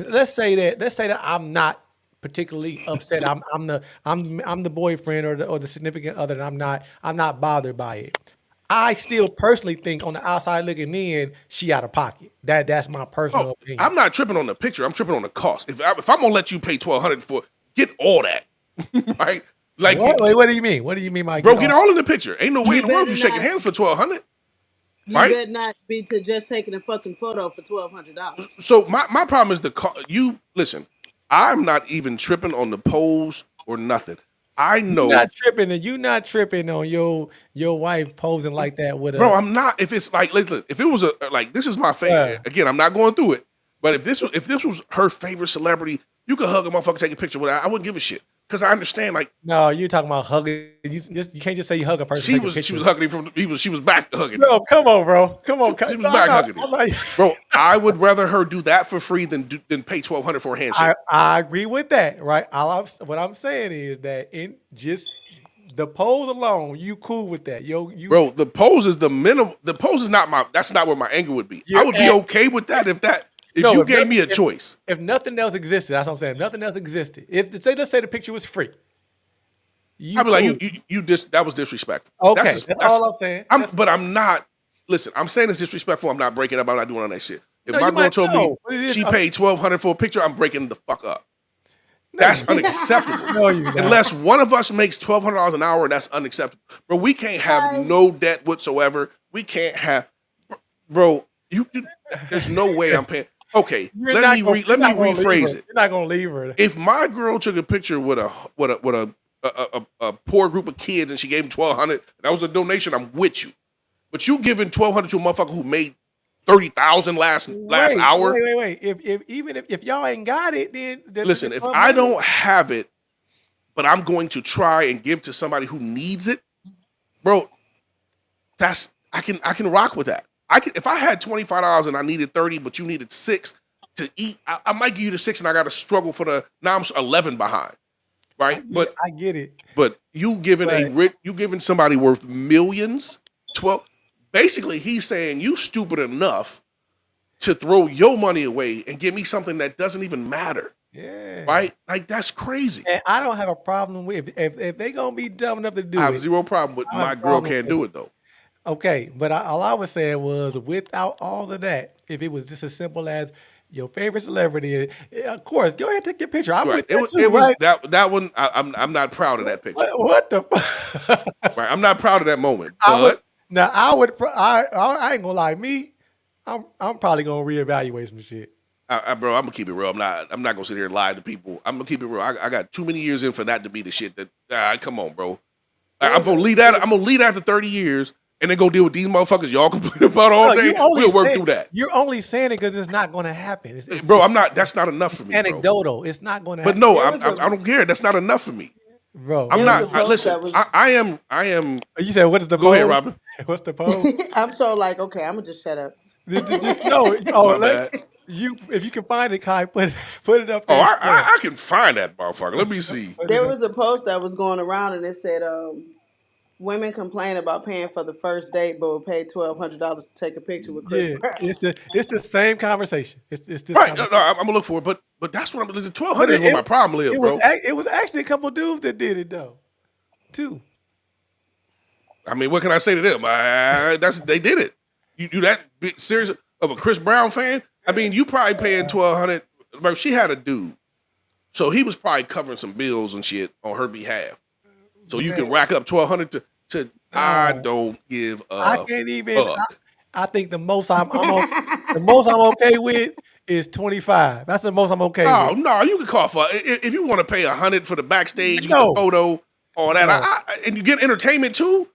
let's say that I'm not particularly upset. I'm the boyfriend or the significant other, and I'm not bothered by it. I still personally think on the outside looking in, she out of pocket. That's my personal opinion. I'm not tripping on the picture. I'm tripping on the cost. If I'm gonna let you pay $1,200 for, get all that, right? Like, what do you mean? What do you mean, Mike? Bro, get all in the picture. Ain't no way in the world you shaking hands for $1,200. You better not be to just taking a fucking photo for $1,200. So my problem is you listen. I'm not even tripping on the pose or nothing. I know you're not tripping on your wife posing like that with a bro. I'm not. If it's like, listen, if it was this is my favorite. Again, I'm not going through it. But if this was her favorite celebrity, you could hug a motherfucker, take a picture with her. I wouldn't give a shit. because I understand like No, you're talking about hugging. You can't just say you hug a person. she Take a was picture. hugging him from she was back hugging. Bro, come on, bro. Come on. She was back hugging him. Bro, I would rather her do that for free than pay $1,200 for a handshake. I agree with that, right? What I'm saying is that in just the pose alone, you cool with that. Bro, the pose is the minimum. The pose is that's not where my anger would be. I would be okay with that if you gave me a choice. If nothing else existed, that's what I'm saying. If nothing else existed. Let's say the picture was free. I'd be like, that was disrespectful. Okay, that's all I'm saying. But I'm not. Listen, I'm saying it's disrespectful. I'm not breaking up. I'm not doing all that shit. If No, my girl told me she paid $1,200 for a picture, I'm breaking the fuck up. That's unacceptable. No, you're not. Unless one of us makes $1,200 an hour, that's unacceptable. Bro, we can't have no debt whatsoever. We can't have, bro. There's no way I'm paying. Okay, let me rephrase it. You're not gonna leave her. If my girl took a picture with a poor group of kids and she gave him $1,200, that was a donation, I'm with you. But you giving $1,200 to a motherfucker who made $30,000 last hour. Wait. If y'all ain't got it, then listen. If I don't have it, but I'm going to try and give to somebody who needs it, bro. I can rock with that. If I had $25 and I needed 30, but you needed 6 to eat, I might give you the 6, and I got to struggle for now I'm 11 behind, right? I get it. But you giving somebody worth millions, 12. Basically, he's saying you stupid enough to throw your money away and give me something that doesn't even matter. Yeah. Right? Like, that's crazy. And I don't have a problem with if they gonna be dumb enough to do it. I have zero problem with my girl can't do it though. Okay, but all I was saying was without all of that, if it was just as simple as your favorite celebrity, of course, go ahead and take your picture. I'm with that too, right? That one. I'm not proud of that picture. What the fuck? Right, I'm not proud of that moment. I ain't gonna lie. I'm probably gonna reevaluate some shit. Bro, I'm gonna keep it real. I'm not gonna sit here and lie to people. I'm gonna keep it real. I got too many years in for that to be the shit that. Come on, bro. I'm gonna leave that. I'm gonna leave after 30 years and then go deal with these motherfuckers y'all complain about all day. We'll work through that. You're only saying it because it's not gonna happen. Bro, I'm not. That's not enough for me. Anecdotal. Bro. It's not gonna happen. But no, I don't care. That's not enough for me. Bro, I'm not. Listen, I am. You said what is the pose? Go ahead, Robin. What's the pose? I'm so like, okay, I'm gonna just shut up. If you can find it, Kai, put it up there. Oh, I can find that motherfucker. Let me see. There was a post that was going around and it said, women complain about paying for the first date, but will pay $1,200 to take a picture with Chris Brown. It's the same conversation. It's this right. No, I'm gonna look for it, but that's what I'm. The $1,200 is where my problem is, bro. It was actually a couple dudes that did it though, too. I mean, what can I say to them? They did it. You that big serious of a Chris Brown fan? I mean, you probably paying $1,200. Bro, she had a dude, so he was probably covering some bills and shit on her behalf. So you can rack up $1,200 to. I don't give a. I can't even. I think the most I'm okay with is 25. That's the most I'm okay with. Oh no, you can call for if you want to pay $100 for the backstage, you get the photo, all that, and you get entertainment too.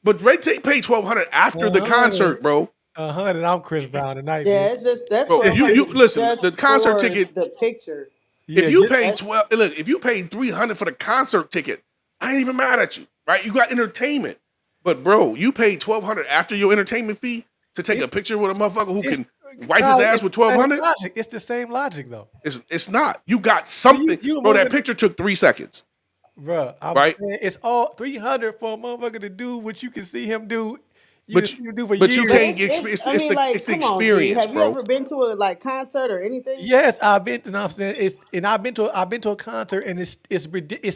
But they pay $1,200 after the concert, bro. 100. I'm Chris Brown tonight. Yeah, it's just that's. Bro, if you listen, the concert ticket, the picture. If you pay if you paid $300 for the concert ticket, I ain't even mad at you, right? You got entertainment, but bro, you paid $1,200 after your entertainment fee to take a picture with a motherfucker who can wipe his ass with $1,200. It's the same logic though. It's not. You got something, bro. That picture took 3 seconds. Bro, right? It's all $300 for a motherfucker to do what you can see him do. You can't experience. It's the experience, Have you ever been to a concert or anything? Yes, I've been. And I'm saying I've been to a concert, and it's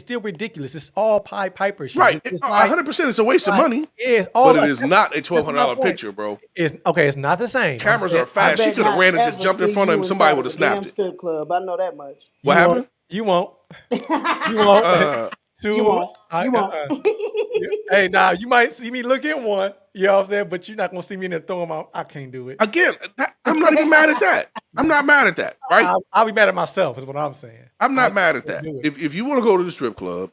still ridiculous. It's all Pied Piper shit. Right, 100%. It's a waste of money. But it is not a $1,200 picture, bro. It's not the same. Cameras are fast. She could have ran and just jumped in front of him. Somebody would have snapped it. Strip club. I know that much. What happened? You won't. You won't. You won't. Hey, now you might see me look at one. You know what I'm saying? But you're not gonna see me in there throwing my. I can't do it. Again, I'm not even mad at that. I'm not mad at that. Right? I'll be mad at myself. Is what I'm saying. I'm not mad at that. If you want to go to the strip club,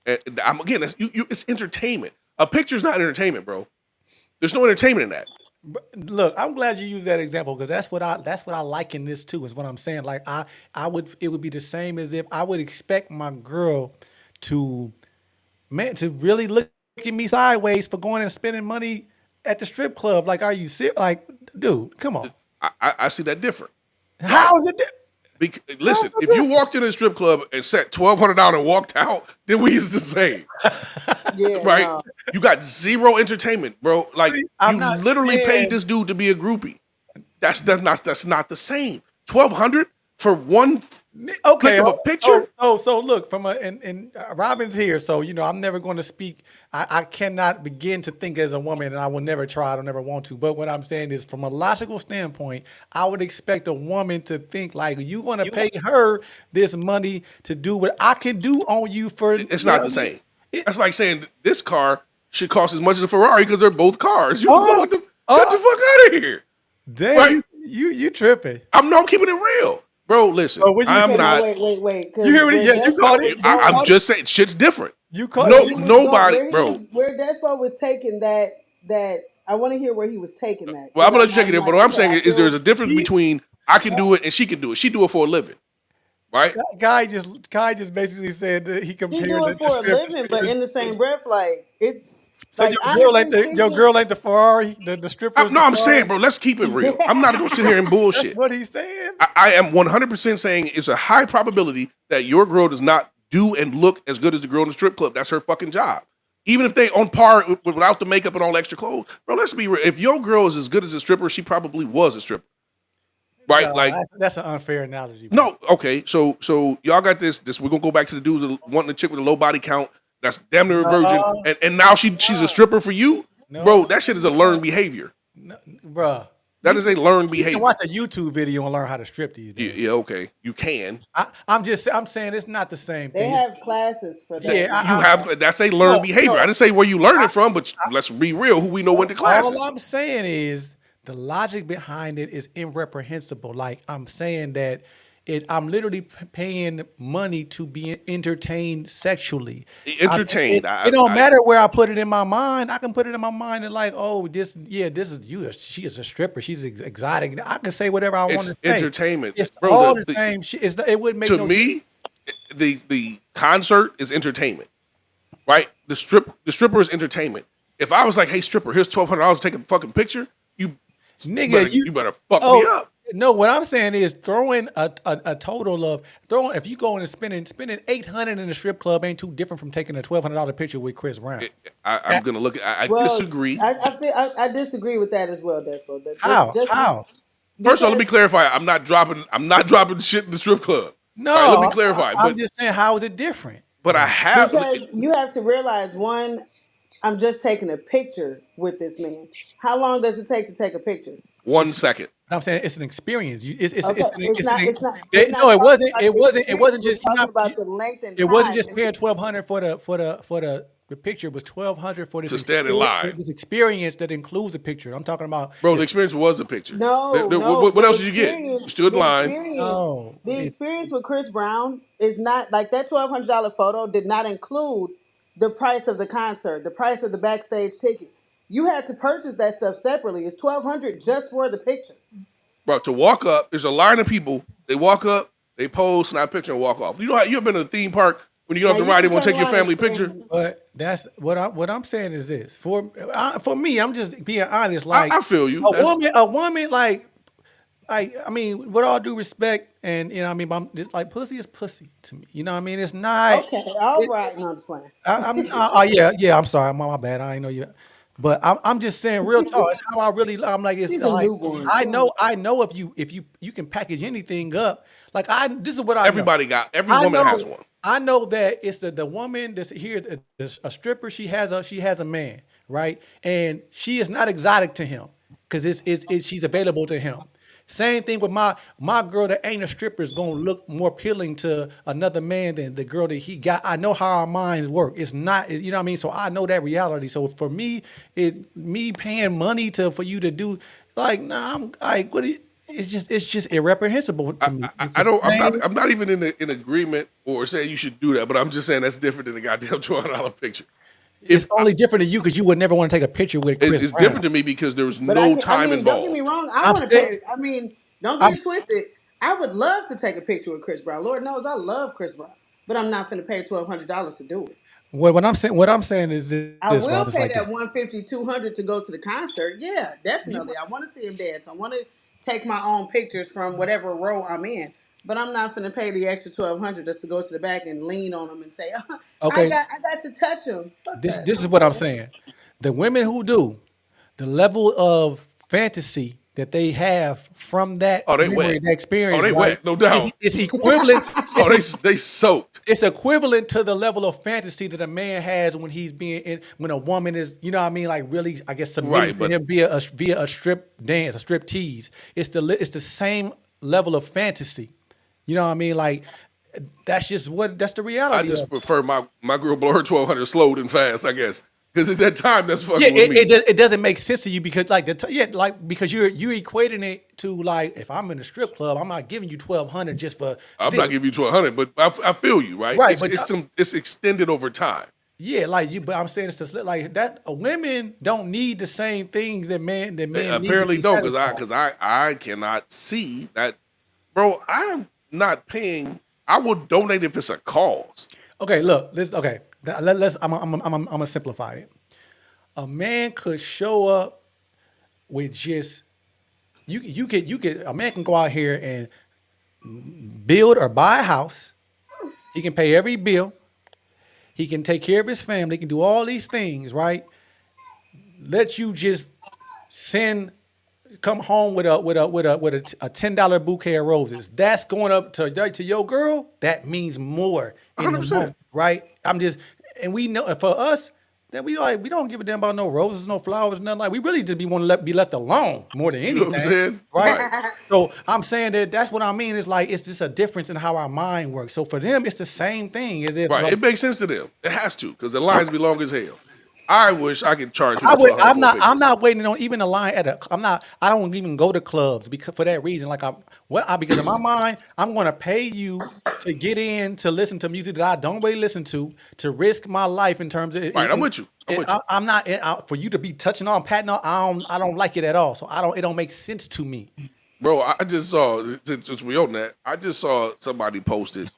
it's entertainment. A picture's not entertainment, bro. There's no entertainment in that. Look, I'm glad you used that example because that's what I like in this too. Is what I'm saying. Like it would be the same as if I would expect my girl to to really look at me sideways for going and spending money at the strip club. Like, are you serious? Like, dude, come on. I see that different, right? How is it? Listen, if you walked in a strip club and set $1,200 and walked out, then we is the same, Yeah, right? no. You got zero entertainment, bro. Like I'm you not literally paid saying. this dude to be a groupie. That's not the same. 1,200 for one Okay. click of a picture. So look from and Robin's here. So I'm never going to speak. I cannot begin to think as a woman, and I will never try. I don't never want to. But what I'm saying is, from a logical standpoint, I would expect a woman to think like you want to pay her this money to do what I can do on you for. It's You know not what the I mean? same. That's like saying this car should cost as much as a Ferrari because they're both cars. You what the shut the fuck out of here, Damn, right? you tripping? I'm keeping it real, bro. Listen, Oh, what you I'm Okay, no, not. wait. You Because hear what he? where Yeah, you caught it. You I'm caught it. just saying, shit's different. You caught where it. he No, was going, nobody, bro. where Despo was taking that I want to hear where he was taking that Well, I'm because gonna let you check I'm it in, but like, what I'm okay, saying I is there's a feel difference He, between I can do it and she can do it. She do it for a living, right? guy just basically said that he he compared do it the for a strippers living, to but in the same breath, like it, so like honestly your speaking, girl ain't the Ferrari, the stripper is No, the I'm saying, Ferrari. bro, let's keep it real. I'm not gonna sit here and That's bullshit. what he's saying. I am 100% saying it's a high probability that your girl does not do and look as good as the girl in the strip club. That's her fucking job. Even if they on par without the makeup and all the extra clothes, bro. Let's be real. If your girl is as good as a stripper, she probably was a stripper, right? No, Like, that's an unfair analogy, bro. no, okay. So y'all got this. We're gonna go back to the dude wanting the chick with a low body count. That's damn near a virgin, No, and now she's a stripper for you, no, bro. That shit is a learned behavior. no, bruh. That is a learned You can behavior. watch a YouTube video and learn how to strip these Yeah, days. yeah, okay. You can. I'm saying it's not the same they thing. have classes for That that Yeah, now. you have that's a learned no, behavior. I no. didn't say where you learn it from, but let's be real. Who we know went to All classes. I'm saying is the logic behind it is irreprehensible. Like I'm saying that I'm literally paying money to be entertained sexually. Entertained. It don't matter where I put it in my mind. I can put it in my mind and like, oh, this is you. She is a stripper. She's exotic. I can say whatever I want to It's say. entertainment, It's bro. all the same shit. It wouldn't make To no. me, the concert is entertainment, right? The stripper is entertainment. If I was like, hey stripper, here's $1,200 to take a fucking picture, you Nigga, you better fuck me oh up. no, what I'm saying is throwing a total of throwing if you go in and spending 800 in a strip club ain't too different from taking a $1,200 picture with Chris Brown. I'm gonna look at. I Well, disagree. I disagree with that as well, Despo. How? Just How? First of all, let because me clarify. I'm not dropping shit in the strip club. All right, let me No, clarify. I'm just saying how is it different? But I have because you have to realize one, I'm just taking a picture with this man. How long does it take to take a picture? 1 second. I'm saying it's an experience. Okay, we're no, not it talking wasn't. about It the wasn't. It experience. wasn't We're just you talking not. about the length and It wasn't time. just paying 1,200 for the picture. It was 1,200 for this To stand in line. this experience that includes a picture. I'm talking about. Bro, the experience was a picture. No. What else did you get? You stood in line. No, The experience with Chris Brown is not like that $1,200 photo did not include the price of the concert, the price of the backstage ticket. You had to purchase that stuff separately. It's $1,200 just for the picture. Bro, to walk up, there's a line of people. They walk up, they pose, snap a picture, and walk off. You know how you've been to a theme park when you get off Now, the you ride, they can want to turn take your around family and picture. say, but that's what I'm saying is this for me. I'm just being honest. Like I feel you. a woman like I mean, with all due respect, and I mean, like pussy is pussy to me. You know what I mean? It's not. okay, all right, no, I'm just playing. Yeah. I'm sorry. My bad. I ain't know you. But I'm just saying, real talk. It's how I really. I'm like, it's She's a like newborn. I know if you can package anything up. Like this is what I know. Every I woman know, has one. I know that it's the woman that's here. There's a stripper. She has a man, right? And she is not exotic to him because she's available to him. Same thing with my girl that ain't a stripper is gonna look more appealing to another man than the girl that he got. I know how our minds work. It's not, you know what I mean. So I know that reality. So for me, me paying money for you to do like, nah, I'm like, it's just irreprehensible to me. It's I the don't. same. I'm not even in agreement or saying you should do that. But I'm just saying that's different than a goddamn $200 picture. It's only different to you because you would never want to take a picture with Chris it's Brown. different to me because there was But no I time mean, don't get me involved. wrong. I I'm want to still, pay. I mean, don't get I'm it twisted. I would love to take a picture with Chris Brown. Lord knows I love Chris Brown, but I'm not going to pay $1,200 to do it. what I'm saying is I this, will Rob. It's pay like that this. 150, 200 to go to the concert. Yeah, definitely. I want to see him dance. I want to take my own pictures from whatever row I'm in. But I'm not going to pay the extra 1,200 just to go to the back and lean on him and say, Okay, I got to touch him. Fuck that. this is what I'm saying. The women who do, the level of fantasy that they have from that Oh, they memory, wet. that Oh, experience, they right? wet, no doubt. It's equivalent. Oh, they soaked. It's equivalent to the level of fantasy that a man has when he's being in, when a woman is, you know what I mean, like really, I guess submitting Right, to but him via a strip dance, a strip tease. It's the same level of fantasy. You know what I mean? Like that's the I reality just of it. prefer my girl blow her 1,200 slow than fast, I guess. Because at that time, that's Yeah, fucking with me. it doesn't make sense to you because like because you're equating it to like if I'm in a strip club, I'm not giving you 1,200 just for I'm this. not giving you 1,200, but I feel you, right? Right, It's but it's extended over time. yeah, like you, but I'm saying it's just like that. Women don't need the same things that men need to Apparently be don't, satisfied. because I cannot see that, bro. I'm not paying. I would donate if it's a cause. Okay, look, okay. Let's. I'm gonna simplify it. A man could show up with just you could a man can go out here and build or buy a house. He can pay every bill. He can take care of his family. He can do all these things, right? Let you just send come home with a $10 bouquet of roses. That's going up to your girl. That means more in the 100%. moment, right? I'm just and we know for us that we don't give a damn about no roses, no flowers, nothing like. We really just want to be left alone more than You know what I'm anything, saying? right? Right. So I'm saying that's what I mean. It's like it's just a difference in how our mind works. So for them, it's the same thing. As if Right. like It makes sense to them. It has to, because the lines be long as hell. I wish I could charge people 1,200 for a picture. I'm not waiting on even a line I don't even go to clubs because for that reason. Like because in my mind, I'm gonna pay you to get in to listen to music that I don't really listen to risk my life in terms of Right. I'm with you. I'm with you. I'm not for you to be touching on, patting on, I don't like it at all. So it don't make sense to me. Bro, I just saw, since we on that, I just saw somebody posted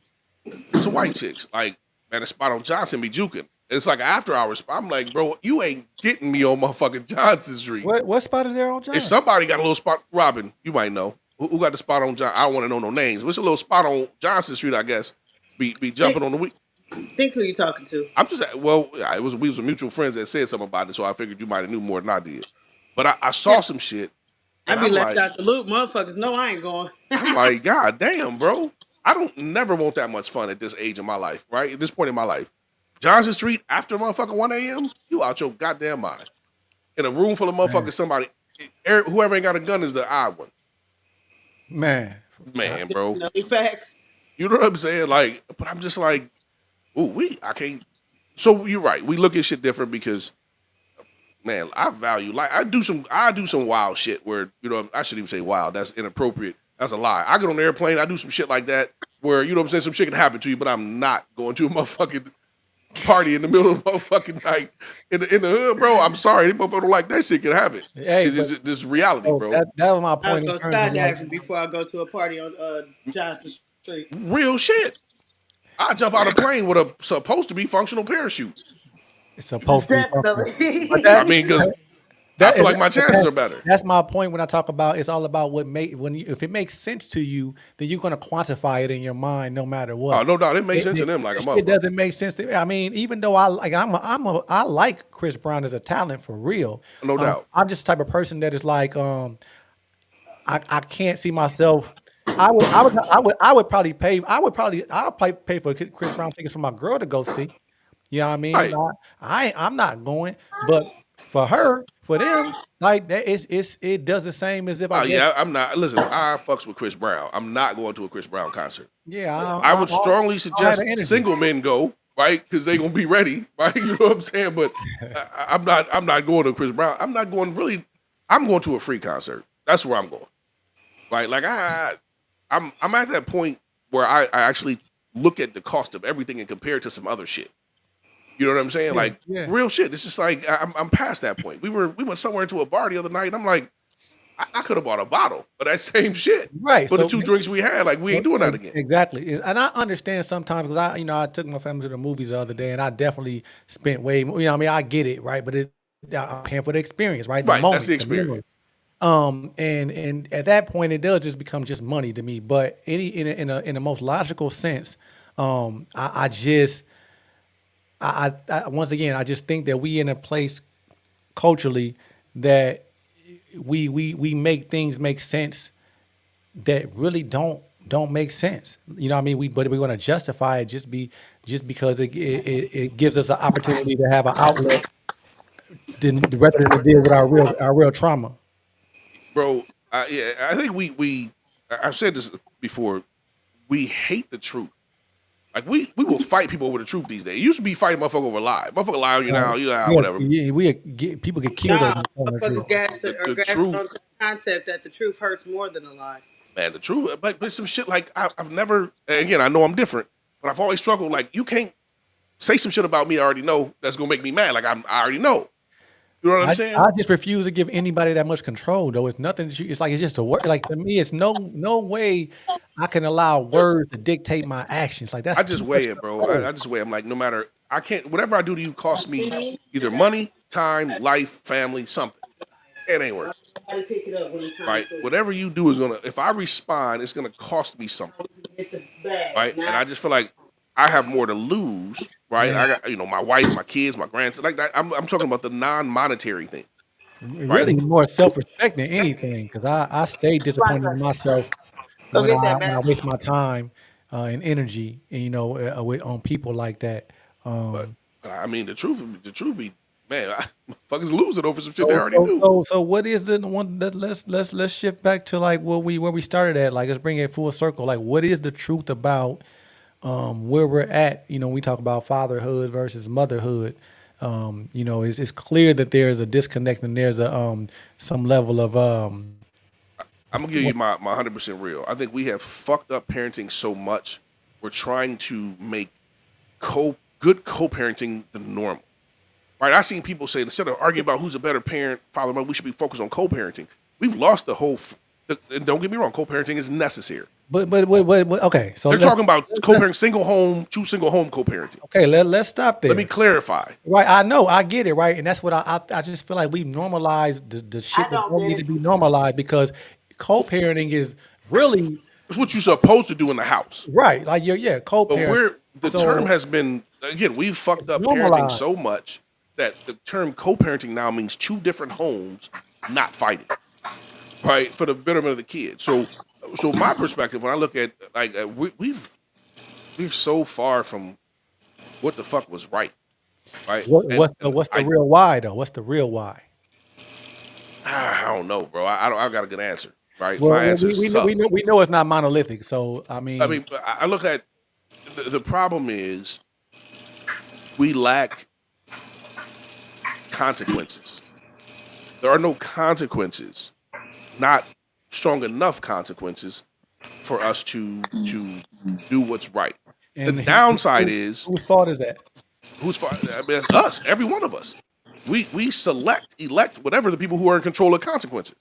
some white chicks. Like, man, the spot on Johnson be juking. It's like an after hours spot. I'm like, bro, you ain't getting me on motherfucking Johnson Street. What spot is there on John? If somebody got a little spot, Robin, you might know. Who got the spot on John? I don't want to know no names. What's a little spot on Johnson Street, I guess, be jumping on the week. Think who you talking to. I'm just, we was some mutual friends that said something about it, so I figured you might have knew more than I did. But I saw some shit. I And be I'm left like, out the loop. Motherfuckers know I ain't going. I'm like, God damn, bro. I don't never want that much fun at this age of my life, right? At this point in my life. Johnson Street after motherfucking 1 a.m., you out your goddamn mind. In a room full of motherfuckers, somebody, whoever ain't got a gun is the odd one. Man. Man, bro. No facts. You know what I'm saying? Like, but I'm just like, I can't. So you're right. We look at shit different because, man, I value, like, I do some wild shit where, I shouldn't even say wild. That's inappropriate. That's a lie. I get on the airplane, I do some shit like that where, you know what I'm saying, some shit can happen to you, but I'm not going to a motherfucking party in the middle of the motherfucking night in the hood, bro. I'm sorry, they motherfucker don't like that shit can happen. Hey, It's just this reality, so bro. that was my I point go in terms of like, skydiving before I go to a party on Johnson Street. Real shit. I jump out of a plane with a supposed to be functional parachute. it's supposed to be functional. Definitely. But I mean, because I feel like my chances are better. That's my point when I talk about it's all about if it makes sense to you, then you're gonna quantify it in your mind no matter what. Oh, no doubt. It makes sense to them like a It motherfucker. doesn't make sense to me. I mean, even though I like Chris Brown as a talent for real. No doubt. I'm just the type of person that is like I can't see myself. I would probably pay. I'll probably pay for Chris Brown tickets for my girl to go see. You know what I mean? Right. I'm not going, but for her, for them, like that, it does the same as if I Oh, guess, yeah, I'm not. Listen, I fucks with Chris Brown. I'm not going to a Chris Brown concert. yeah. I would strongly I don't have suggest the energy. single men go, right? Because they gonna be ready, right? You know what I'm saying? But I'm not going to Chris Brown. I'm not going really. I'm going to a free concert. That's where I'm going, right? Like I'm at that point where I actually look at the cost of everything and compare it to some other shit. You know what I'm saying? Yeah, Like yeah. real shit. It's just like I'm past that point. We went somewhere into a bar the other night, and I'm like, I could have bought a bottle of that same shit Right. for the So two drinks we had. Like we ain't doing that again. exactly, and I understand sometimes because I took my family to the movies the other day, and I definitely spent way more. I mean, I get it, right? But I'm paying for the experience, right? The Right. That's moment, the the memory. experience, And at that point, it does just become just money to me. But in a most logical sense, I just I once again I just think that we in a place culturally that we make things make sense that really don't make sense. You know what I mean? But we're going to justify it just because it gives us an opportunity to have an outlet rather than to deal with our real trauma. bro. Yeah, I think I've said this before. We hate the truth. Like we will fight people over the truth these days. It used to be fighting motherfucker over a lie. Motherfucker lie on you now, you know, Yeah, whatever. yeah, people get killed over Nah, telling the truth. motherfuckers gas The, or the gas truth, on the concept that the truth hurts more than a lie. man, the truth. But some shit like I've never. Again, I know I'm different, but I've always struggled. Like you can't say some shit about me I already know that's gonna make me mad. Like I already know. You know what I'm I saying? just refuse to give anybody that much control though. It's nothing that it's like it's just a word. Like to me, it's no way I can allow words to dictate my actions. Like I that's just too much weigh it, bro. control. I just weigh. I'm like, no matter. I can't. Whatever I do to you costs me either money, time, life, family, something. It ain't worth it. Somebody pick it up when it's time Right? to Whatever you do is gonna. If I respond, it's gonna cost me something. get the bag. Right? And I Not just feel like I have more to lose. Right? Man, I got my wife, my kids, my grandson. Like that. I'm talking about the non-monetary thing. Right? really more self-respect than anything. Because I stay disappointed in myself go when get I that when I bag. waste my time and energy, and, on people like that. But I mean, the truth be, man, motherfuckers losing over some shit they So already so knew. so so what is the one that let's shift back to like where we started at. Like let's bring it full circle. Like what is the truth about where we're at? We talk about fatherhood versus motherhood. It's clear that there's a disconnect and there's a some level of I'm gonna give you my 100% real. I think we have fucked up parenting so much. We're trying to make good co-parenting the normal. Right? I've seen people say instead of arguing about who's a better parent, father, mother, we should be focused on co-parenting. We've lost the whole. And don't get me wrong, co-parenting is necessary. but okay. So They're let's talking about let's co-parenting, single home, two single home co-parenting. okay. Let's stop Let me there. clarify. Right, I know, I get it, right, and that's what I just feel like we've normalized the I shit that don't don't get need to it. be normalized because co-parenting is really It's what you're supposed to do in the house. right. Like yeah, But co-parent. the term So has been again, we've it's fucked up parenting normalized. so much that the term co-parenting now means two different homes not fighting, right? For the betterment of the kid. So my perspective when I look at like we're so far from what the fuck was right, right? What And what's the real why though? What's the real why? I don't know, bro. I got a good answer, right? Well, My well, answer we is we know we suck. know we know it's not monolithic. So I I mean, mean, I look at the problem is we lack consequences. There are no consequences, not strong enough consequences for us to do what's right. The and downside is whose fault is that? who's far. I mean, it's us, every one of us. We elect whatever the people who are in control of consequences.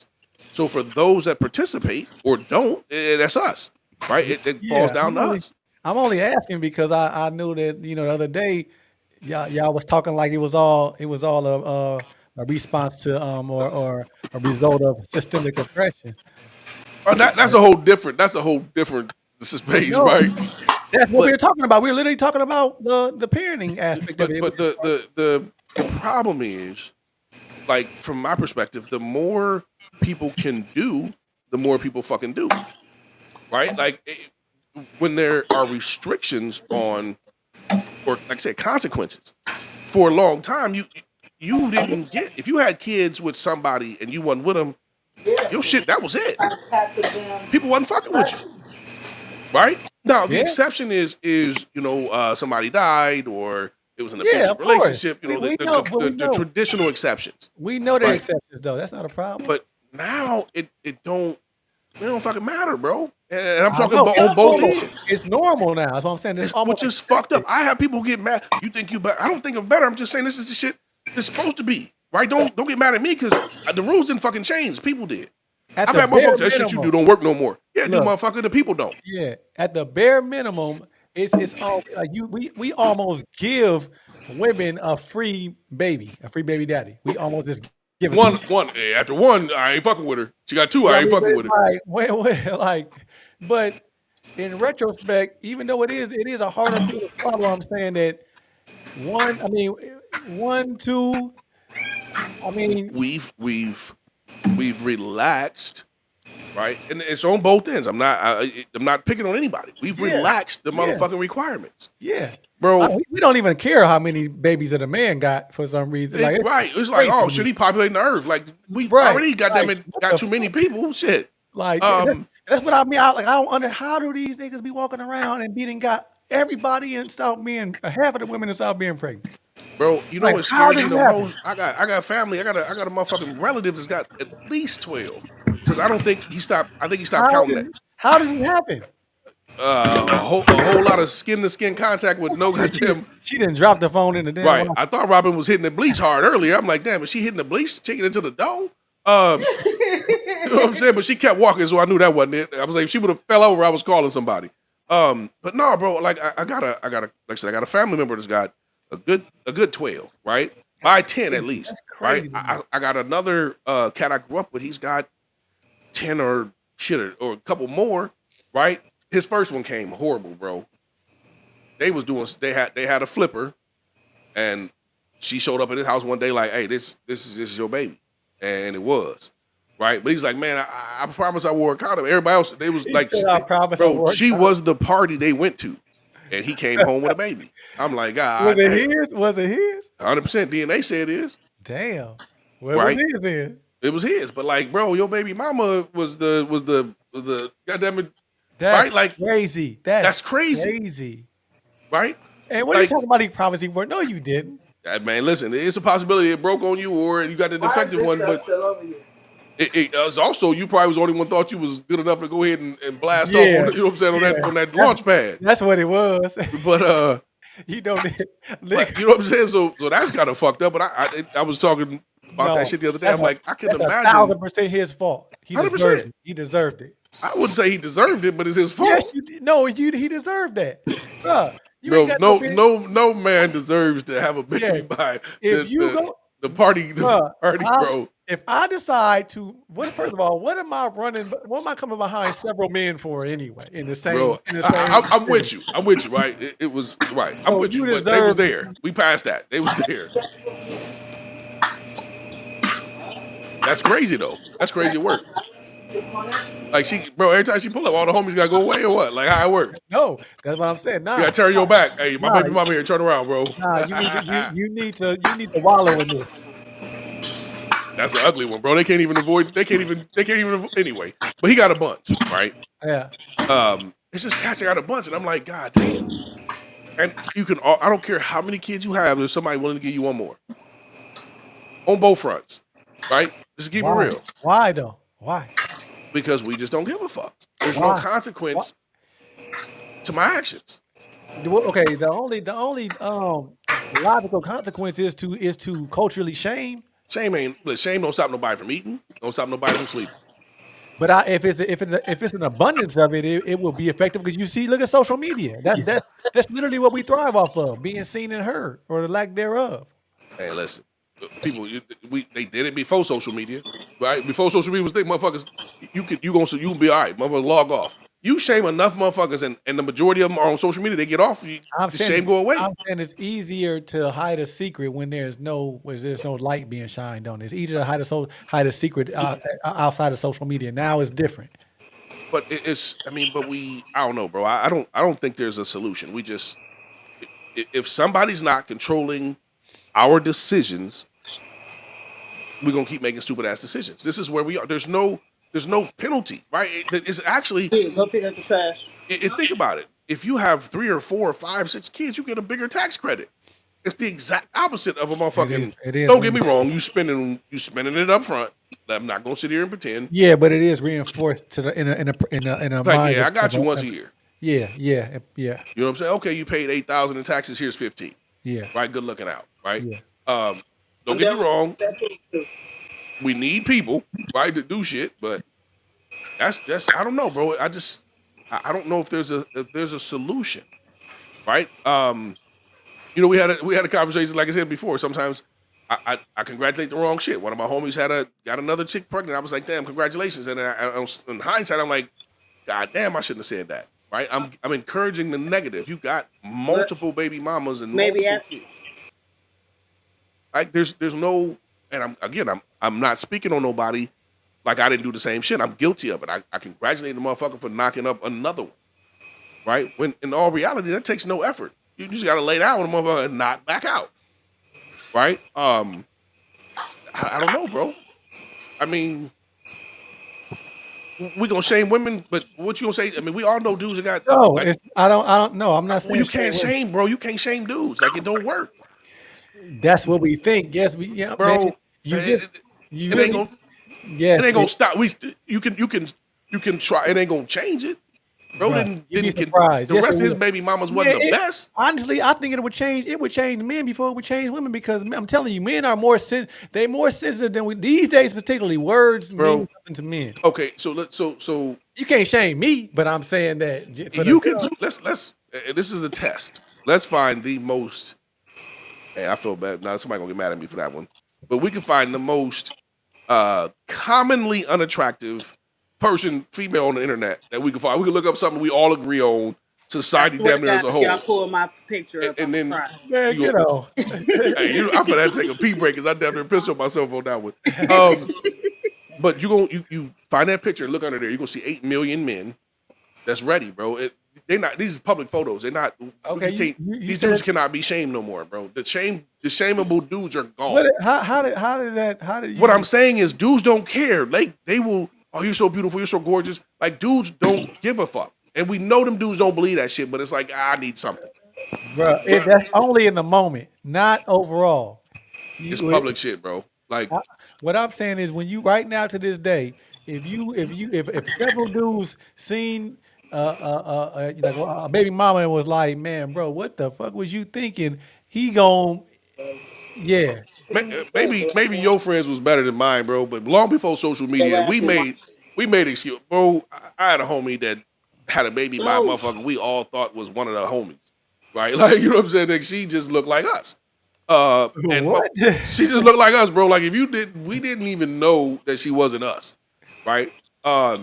So for those that participate or don't, that's us, right? It falls Yeah, down to us. I'm only asking because I knew that the other day y'all was talking like it was all a response to or a result of systemic oppression. Oh, that's a whole different. That's a whole different space, No, right? that's what we But were talking about. We were literally talking about the parenting aspect of but it. but the problem is, like from my perspective, the more people can do, the more people fucking do, right? Like when there are restrictions on, or like I said, consequences. For a long time, you didn't get if you had kids with somebody and you wasn't with them, Yeah. your shit that was it. I have to them. People wasn't fucking with you, right? Now the Yeah, exception is somebody died or it was an yeah, abusive of course. relationship. We, we know, but we The know traditional exceptions, we know there are right? exceptions though. That's not a problem. But now it don't. It don't fucking matter, bro. And I'm I talking know about it's on both normal. ends. It's normal now. That's what I'm saying. It's almost Which is fucked up. accepted. I have people get mad. You think you better? I don't think I'm better. I'm just saying this is the shit that's supposed to be. Right? Don't get mad at me because the rules didn't fucking change. People did. At I've the had bare motherfuckers, that shit you do minimum, don't work no more. Yeah, do look, motherfucker, the people don't. yeah, at the bare minimum, it's all like we almost give women a free baby daddy. We almost just give it to. After one, I ain't fucking with her. She got two, You know I what I ain't mean? But fucking it's with her. like, like, but in retrospect, even though it is a harder pill to swallow, I'm saying that one, I mean, 1, 2, I mean, We've relaxed, right? And it's on both ends. I'm not picking on anybody. We've yeah, relaxed the yeah, motherfucking requirements, yeah. bro. We don't even care how many babies that a man got for some reason. Like, Right? It's like, crazy oh, to should me. he populating the earth? Like we Right. already Like, what got the too many fuck? people. Shit. Like, that's what I mean. I don't under how do these niggas be walking around and beating got everybody and stop being half of the women and stop being pregnant? Bro, you know Like, what how scares does me it the happen? most? I got family. I got a motherfucking relative that's got at least 12. Because I don't think he stopped. I think he stopped How counting does that. how does it happen? A whole lot of skin to skin contact with no goddamn. She didn't drop the phone in the damn Right. wash. I thought Robin was hitting the bleach hard earlier. I'm like, damn, is she hitting the bleach, taking it to the dome? You know what I'm saying? But she kept walking, so I knew that wasn't it. I was like, if she would have fell over, I was calling somebody. But no, bro, like I got a like I said, I got a family member that's got a good 12, right? By 10 at least, That's right? crazy to me. I got another cat I grew up with, he's got 10 or shit or a couple more, right? His first one came horrible, bro. They had a flipper, and she showed up at his house one day like, hey, this is your baby. And it was. Right? But he was like, man, I promise I wore a condom. Everybody else, they was He like, said, "I promise I bro, wore a she condom." was the party they went to. And he came home with a baby. I'm like, Was God it damn. his? Was it his? 100% DNA said it is. Damn. Where was Right? his then? It was his. But like, bro, your baby mama was the goddamn it, That's right? Like, crazy. that's crazy. Crazy. Right? And what are you Like, talking about? He promised he weren't. No, you didn't. man, listen, it's a possibility it broke on you or you got the Why is defective this one, stuff but still over here? it was also you probably was the only one thought you was good enough to go ahead and blast off Yeah. on, you know what I'm saying, Yeah. on that launch pad. That's what it was. But You know, But you know what I'm saying? So that's kind of fucked up. But I was talking about that shit the other day. I'm like, I can that's imagine. 1,000% his fault. He 100%. deserved it. He deserved it. I wouldn't say he deserved it, but it's his fault. Yes, you did. No, he deserved that. Bruh, you Bro, ain't got no, no man deserves to have a baby Yeah. by If you go, the party, bruh, bro. if I decide to, first of all, what am I running? What am I coming behind several men for anyway? In the same, Bro, in the same. I'm with you. I'm with you, right? It was right. I'm So with you, you but they was deserve- there. We passed that. They was there. That's crazy though. That's crazy work. Like bro, every time she pull up, all the homies gotta go away or what? Like how it work? No, that's what I'm saying. Nah, You gotta turn your back. Hey, my Nah. baby mama here, turn around, bro. nah, you need to wallow in this. That's an ugly one, bro. They can't even avoid. Anyway, but he got a bunch, right? Yeah. It's just cats that got a bunch, and I'm like, God damn. And you can. I don't care how many kids you have. There's somebody willing to give you one more on both fronts, right? Just keep it Why? real. Why though? Why? Because we just don't give a fuck. There's Why? no consequence to my actions. Okay, the only logical consequence is to culturally shame. Shame don't stop nobody from eating. Don't stop nobody from sleeping. But if it's an abundance of it, it will be effective because you see, look at social media. That's literally what we thrive off of, being seen and heard, or the lack thereof. Hey, listen, people, they did it before social media, right? Before social media was thick, motherfuckers. You can be all right, motherfuckers. Log off. You shame enough motherfuckers, and the majority of them are on social media. They get off. The shame go away. I'm saying it's easier to hide a secret when there's no light being shined on. It's easier to hide a secret outside of social media. Now it's different. But I don't know, bro. I don't think there's a solution. We just, if somebody's not controlling our decisions, we're gonna keep making stupid ass decisions. This is where we are. There's no penalty, right? It's actually, Dude, go pick up the trash. think about it. If you have 3 or 4 or 5, 6 kids, you get a bigger tax credit. It's the exact opposite of a motherfucking. It is. Don't get me wrong. You spending it up front. I'm not gonna sit here and pretend. Yeah, but it is reinforced to the in a Like, mind yeah, I of got you once a year. yeah, yeah, yeah, You know what I'm saying? Okay, you paid 8,000 in taxes. Here's 15. yeah, Right, good looking out. Right. yeah. Don't I'm get me done with wrong. that too. We need people, right, to do shit. But that's I don't know, bro. I don't know if there's a solution, right? We had a conversation like I said before. Sometimes I congratulate the wrong shit. One of my homies got another chick pregnant. I was like, damn, congratulations. And in hindsight, I'm like, God damn, I shouldn't have said that. Right? I'm encouraging the negative. You got multiple baby mamas and Maybe multiple after. kids. Like there's no, and I'm not speaking on nobody like I didn't do the same shit. I'm guilty of it. I congratulate the motherfucker for knocking up another one. Right? When in all reality, that takes no effort. You just gotta lay down with a motherfucker and knock back out. Right? I don't know, bro. I mean, we gonna shame women, but what you gonna say? I mean, we all know dudes that got No, like. I don't know. I'm not Well, saying you can't shame women. shame, bro. You can't shame dudes. Like it don't work, That's what we think. Yes, yeah, man. bro. You just It, you it ain't really gonna it yes, ain't gonna stop. You can try. It ain't gonna change it. Bro right. You'd be didn't surprised. the Yes, it rest of his will. baby mamas Yeah, wasn't the best, honestly, I think it would change. It would change men before it would change women because I'm telling you, men are they're more sensitive than we these days. Particularly, words mean bro. something to men. Okay, so so You can't shame me, but I'm saying that for the you can girl, this is a test. Let's find the most. Hey, I feel bad now. Somebody gonna get mad at me for that one, but we can find the most commonly unattractive person, female on the internet that we can find. We can look up something we all agree on. I Society swear damn to near as God, a if whole, y'all pull my picture up, and I'm then crying. man, you get go. on. I'm gonna have to take a pee break because I damn near pissed on myself on that one. But you find that picture, look under there. You're gonna see 8 million men that's ready, bro. They not these are public photos. They're not. Okay, You can't. you These dudes said cannot be shamed no more, bro. The shameable dudes are gone. what? How did What you? I'm saying is, dudes don't care. They will. Oh, you're so beautiful. You're so gorgeous. Like dudes don't give a fuck, and we know them dudes don't believe that shit. But it's like I need something. Bro, that's only in the moment, not overall. It's You, public shit, bro. Like what I'm saying is, when you right now to this day, if several dudes seen like a baby mama and was like, man, bro, what the fuck was you thinking? He gon' yeah, maybe your friends was better than mine, bro. But long before social The media, last one. we made excuse, bro. I had a homie that had a baby by a Oh, motherfucker we all thought was one of the homies, right? Like you know what I'm saying? Like, she just looked like us, what? she just looked like us, bro. Like if we didn't even know that she wasn't us, right? But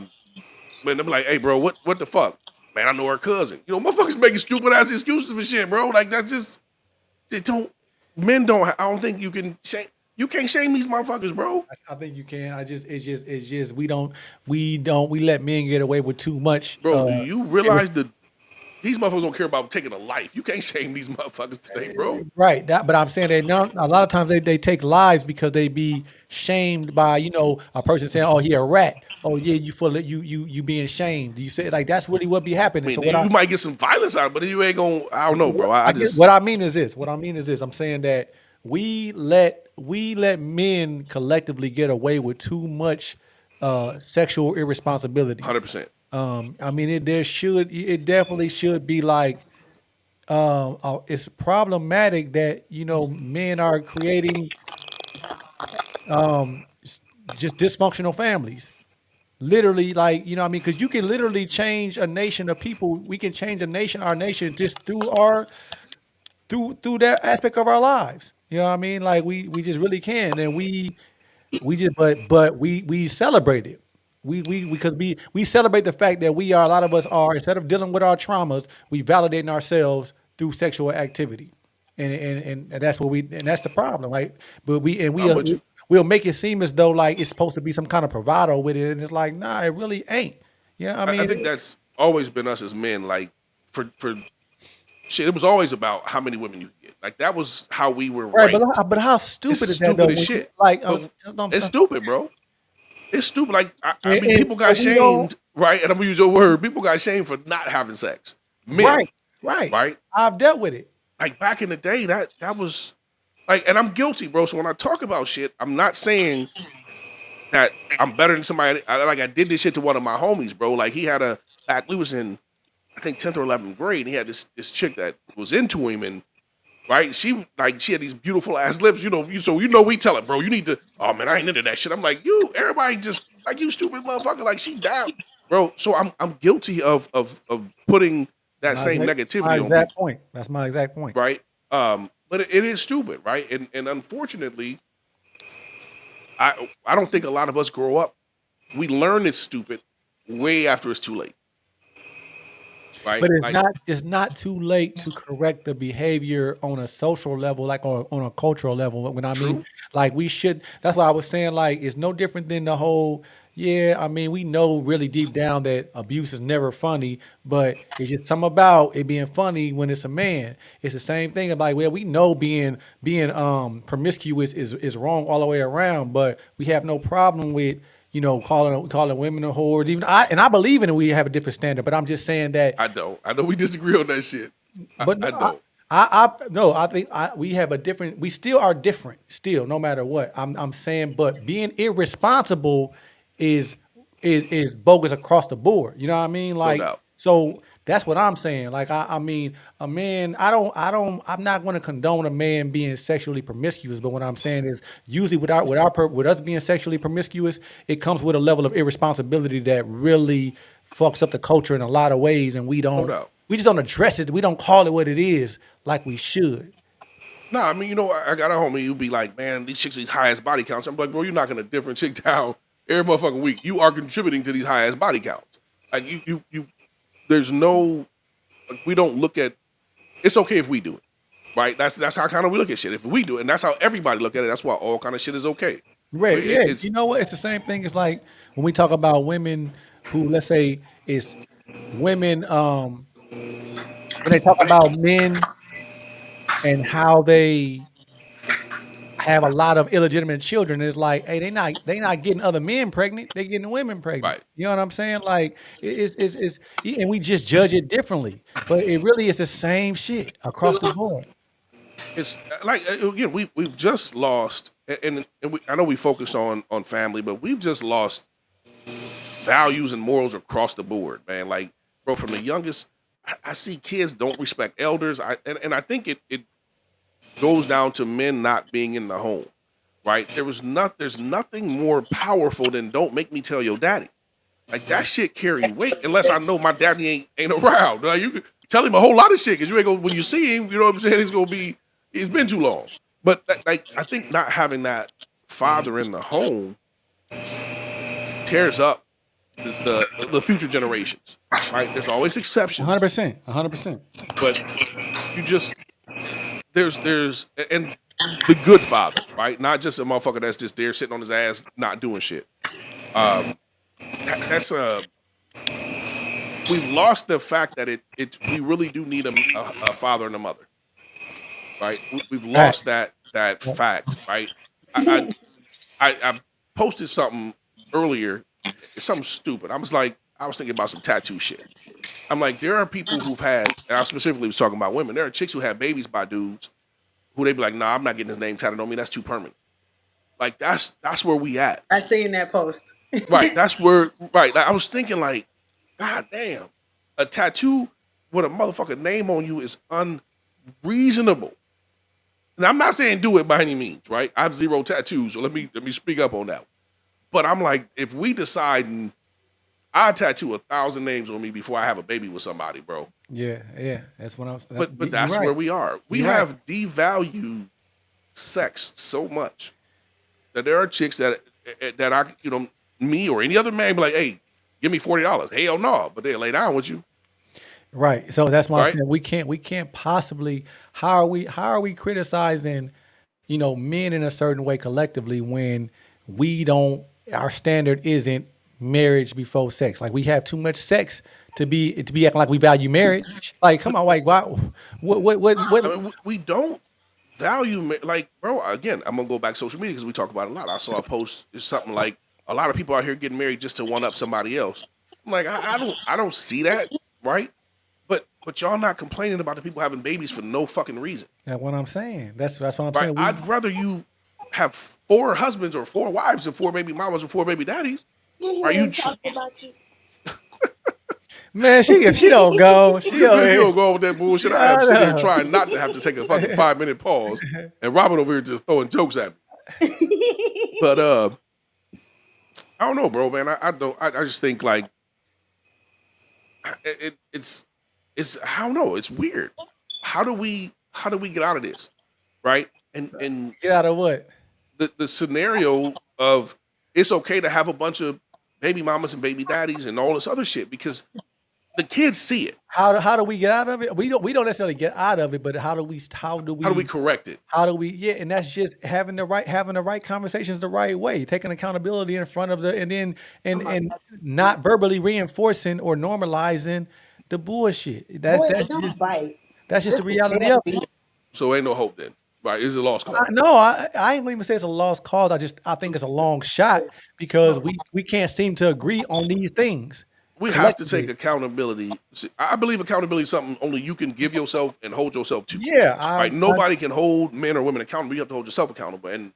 they're like, hey, bro, what the fuck? Man, I know her cousin. You know, motherfuckers making stupid ass excuses for shit, bro. Like that's just they don't. Men don't. I don't think you can shame. You can't shame these motherfuckers, bro. I think you can. It's just we let men get away with too much. Bro, do you realize that these motherfuckers don't care about taking a life? You can't shame these motherfuckers today, bro. Right. But I'm saying that now a lot of times they take lives because they be shamed by, a person saying, oh, he a rat. Oh yeah, you full of you being shamed. You say like that's really what be I happening. mean, So what you might get some violence out, of it, but you ain't gonna. I don't know, bro. I just what I mean is this. What I mean is this. I'm saying that we let men collectively get away with too much sexual irresponsibility. 100%. I mean, it definitely should be like, it's problematic that men are creating just dysfunctional families. Literally, like what I mean, because you can literally change a nation of people. We can change our nation just through that aspect of our lives. You know what I mean? Like we just really can, and we just but we celebrate it. We because we celebrate the fact that a lot of us are, instead of dealing with our traumas, we validating ourselves through sexual activity, and that's what and that's the problem, right? But I'm with you. we'll make it seem as though like it's supposed to be some kind of bravado with it, and it's like, nah, it really ain't. Yeah, I I mean, think that's always been us as men. Like for shit, it was always about how many women you could get. Like that was how we were right, ranked. but how It's stupid is that though? stupid as When shit. like, But it's stupid, bro. It's stupid. Like I mean, and people got we don't. shamed, right? And I'm gonna use your word. People got shamed for not having sex. Men, Right, right. right? I've dealt with it. Like back in the day, that was like, and I'm guilty, bro. So when I talk about shit, I'm not saying that I'm better than somebody. Like I did this shit to one of my homies, bro. Like he had a back. We was in I think 10th or 11th grade. And he had this chick that was into him, and right, she had these beautiful ass lips. So we tell it, bro. You need to. Oh man, I ain't into that shit. I'm like everybody just like you stupid motherfucker. Like she down, bro. So I'm guilty of putting that same My negativity on exact people, point. That's my exact point. right? But it is stupid, right? And unfortunately, I don't think a lot of us grow up. We learn it's stupid way after it's too late, right? But Like it's not too late to correct the behavior on a social level, like on a cultural level. When I mean, true, like we should. That's why I was saying, like it's no different than the whole. Yeah, I mean, we know really deep down that abuse is never funny, but it's just something about it being funny when it's a man. It's the same thing. Like, well, we know being promiscuous is wrong all the way around, but we have no problem with calling women a whores. Even I believe in it. We have a different standard, but I'm just saying that. I don't. I know we disagree on that shit. But I no, I, don't. I no, I think we have a different. We still are different, still, no matter what. I'm saying, but being irresponsible is is bogus across the board. You know what I mean? No Like, doubt. so that's what I'm saying. Like, I mean, a man. I'm not going to condone a man being sexually promiscuous. But what I'm saying is, usually with us being sexually promiscuous, it comes with a level of irresponsibility that really fucks up the culture in a lot of ways, and No doubt. we just don't address it. We don't call it what it is like we should. No, I mean, I got a homie who be like, man, these chicks with these high ass body counts. I'm like, bro, you're knocking a different chick down every motherfucking week. You are contributing to these high ass body counts. Like there's no, like, we don't look at. It's okay if we do it, right? That's how kind of we look at shit. If we do it, and that's how everybody look at it. That's why all kind of shit is okay. Right. Yeah. It's You know what? It's the same thing. It's like when we talk about women who, let's say, it's women, when they talk about men and how they have a lot of illegitimate children, it's like, hey, they not getting other men pregnant. They getting women pregnant. right. You know what I'm saying? Like and we just judge it differently, but it really is the same shit across the board. It's like again, we've just lost, I know we focus on family, but we've just lost values and morals across the board, man. Like, bro, from the youngest, I see kids don't respect elders. And I think it goes down to men not being in the home, right? There's nothing more powerful than don't make me tell your daddy. Like that shit carry weight unless I know my daddy ain't around. Like, you can tell him a whole lot of shit because you ain't gonna when you see him, you know what I'm saying? He's been too long. But like I think not having that father in the home tears up the future generations. Right? There's always exceptions, 100%. 100%. but you just there's and the good father, right? Not just a motherfucker that's just there sitting on his ass not doing shit. Um, that's we've lost the fact that we really do need a father and a mother, right? We've lost Facts. that fact, right? I I posted something earlier, something stupid. I was thinking about some tattoo shit. I'm like, there are people who've had, and I specifically was talking about women. There are chicks who have babies by dudes who they be like, nah, I'm not getting his name tatted on me. That's too permanent. Like that's where we at. I seen that post. Right. That's where right. Like, I was thinking like, God damn, a tattoo with a motherfucking name on you is unreasonable. And I'm not saying do it by any means, right? I have zero tattoos, so let me speak up on that. But I'm like, if we decide I tattoo 1,000 names on me before I have a baby with somebody, bro. Yeah, yeah. That's what I'm saying. But that's where we are. We You're right. have devalued sex so much that there are chicks that I me or any other man be like, hey, give me $40. Hell no, but they'll lay down with you, Right. So that's why I'm right? saying we can't possibly how are we criticizing, men in a certain way collectively when we don't our standard isn't marriage before sex. Like we have too much sex to be acting like we value marriage. Like, come on, like why what I mean, we don't value like, bro. Again, I'm gonna go back to social media because we talk about it a lot. I saw a post, it's something like a lot of people out here getting married just to one up somebody else. I'm like, I don't see that, right? But y'all not complaining about the people having babies for no fucking reason, that's what I'm saying. That's what I'm right? saying. I'd rather you have 4 husbands or 4 wives and 4 baby mamas or 4 baby daddies? You Are hear you him talking about you? Man, if she don't go, she If you don't don't. go with that bullshit, I am Shut sitting here up. trying not to have to take a fucking 5 minute pause, and Robert over here just throwing jokes at me. But I don't know, bro, man. I don't. I just think like it's I don't know. It's weird. How do we get out of this, right? And Get out of what? the scenario of it's okay to have a bunch of baby mamas and baby daddies and all this other shit because the kids see it. How do we get out of it? We don't necessarily get out of it, but how do we How do we correct it? yeah, and that's just having the right conversations the right way, taking accountability in front of the and then and not verbally reinforcing or normalizing the bullshit. Boy, don't fight. That's just the Just reality of it. So ain't no hope then, right? It's a lost cause. No, I ain't gonna even say it's a lost cause. I think it's a long shot because we can't seem to agree on these things We have to take collectively. accountability. See, I believe accountability is something only you can give yourself and hold yourself to. Yeah, Right? Nobody can hold men or women accountable. You have to hold yourself accountable, and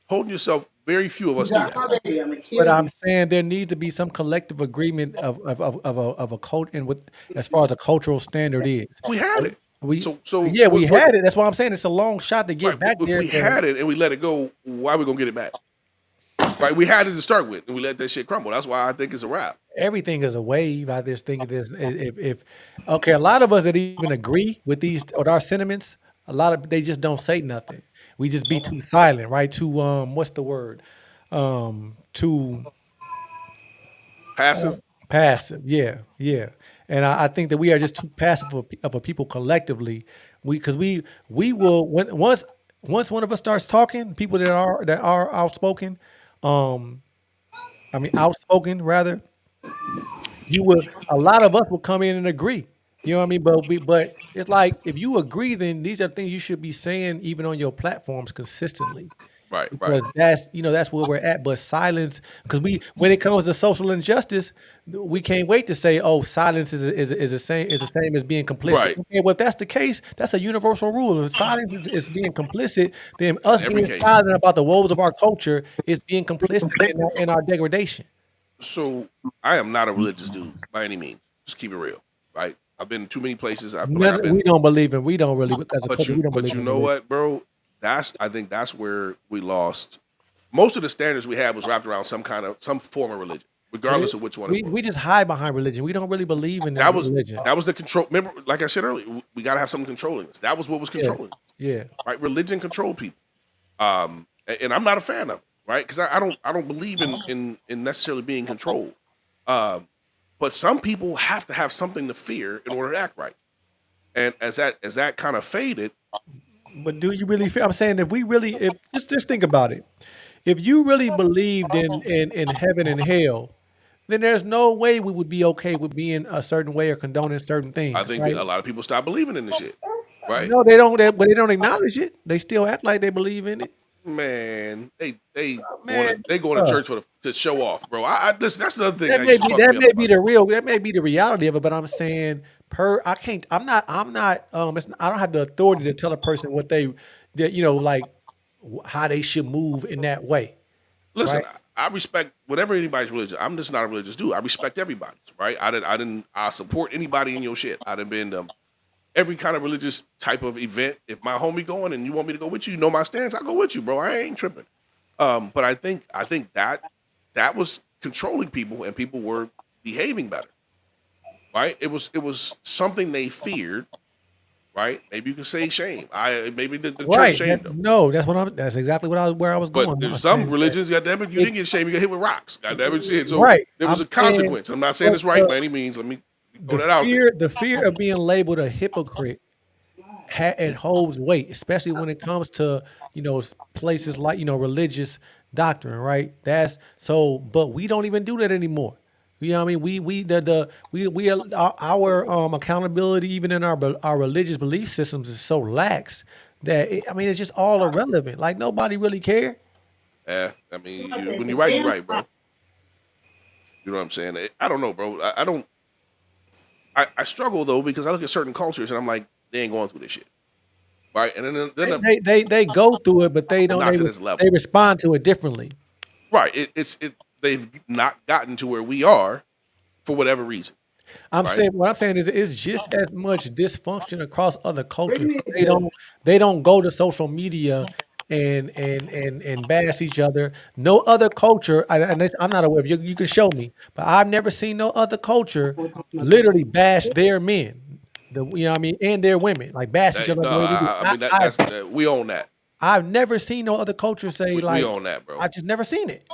holding yourself, very few of us do got that. my baby. I'm gonna but kill I'm you. saying there needs to be some collective agreement of a cult and with as far as a cultural standard is. We had it. We So yeah, we what? had it. That's why I'm saying it's a long shot to Right? get back If there. we had it and we let it go, why are we gonna get it back? Right? We had it to start with, and we let that shit crumble. That's why I think it's a wrap. Everything is a wave. I just think this if okay, a lot of us that even agree with our sentiments, a lot of they just don't say nothing. We just be too silent, right? Too what's the word? Too Passive. passive. Yeah, yeah. And I think that we are just too passive of a people collectively. We will once one of us starts talking, people that are outspoken, um, I mean outspoken rather, you will a lot of us will come in and agree. You know what I mean? But it's like if you agree, then these are things you should be saying even on your platforms consistently. Right. Right. Because that's where we're at. But silence, because when it comes to social injustice, we can't wait to say, oh, silence is the same as being complicit. Right. Okay, well, if that's the case, that's a universal rule. If silence is being complicit, then In us every being case. silent about the woes of our culture is being complicit in our degradation. So I am not a religious dude by any means. Just keep it real, right? I've been to too many places. I feel like I've We been, don't believe in. We don't really, as a but culture, we you, don't but believe you in know religion. what, bro? I think that's where we lost. Most of the standards we had was wrapped around some form of religion, But regardless of which one it was. we just hide behind religion. We don't really believe in That was religion. that was the control. Remember, like I said earlier, we got to have something controlling us. That was what was Yeah, controlling us, yeah. right? Religion controlled people, and I'm not a fan of it, right? Because I don't believe in necessarily being controlled. Um, but some people have to have something to fear in order to act right. And as that kind of faded, But do you really feel? I'm saying if we really, if just think about it. If you really believed in heaven and hell, then there's no way we would be okay with being a certain way or condoning certain I things, think right? a lot of people stop believing in this shit, right? No, they don't. But they don't acknowledge it. They still act like they believe in it. Man, they Man, going to bruh, church to show off, bro. I listen, that's another thing that that may used to be fuck me up about it. that may be the reality of it. But I'm saying I can't. I'm not. I don't have the authority to tell a person what that like how they should move in that way, Listen, right? I respect whatever anybody's religion. I'm just not a religious dude. I respect everybody's, right? I support anybody in your shit. I done been to every kind of religious type of event. If my homie going and you want me to go with you, you know my stance. I go with you, bro. I ain't tripping. But I think that was controlling people and people were behaving better, right? It was something they feared, right? Maybe you can say shame. Maybe the church Right. shamed them. No, that's exactly where I was But going. there's I'm some saying that religions, goddamn it, you it, didn't get shamed, you got hit with rocks. Goddamn it, shit. So right. there was I'm a saying consequence. I'm not saying but it's right by any means. Let me throw the that out there. fear of being labeled a hypocrite it holds weight, especially when it comes to places like religious doctrine, right? That's so, but we don't even do that anymore. You know what I mean? Our accountability even in our religious belief systems is so lax that I mean it's just all irrelevant. Like nobody really care. Yeah, I mean, I'm gonna say when some you're right, you're damn right, bro. You know what I'm saying? I don't know, bro. I don't. I struggle though because I look at certain cultures and I'm like, they ain't going through this shit. right? And then They go through it, but they don't. not to this They level, respond to it differently. right? They've not gotten to where we are for whatever reason, I'm right? saying what I'm saying is it's just as much dysfunction across other cultures. Bring me They here. don't go to social media and bash each other. No other culture, I'm not aware of. You can show me, but I've never seen no other culture literally bash their men. You know what I mean, and their women like bash each other No, the way we do. I mean that's we own that. I've never seen no other culture say We like own that, bro. I just never seen it.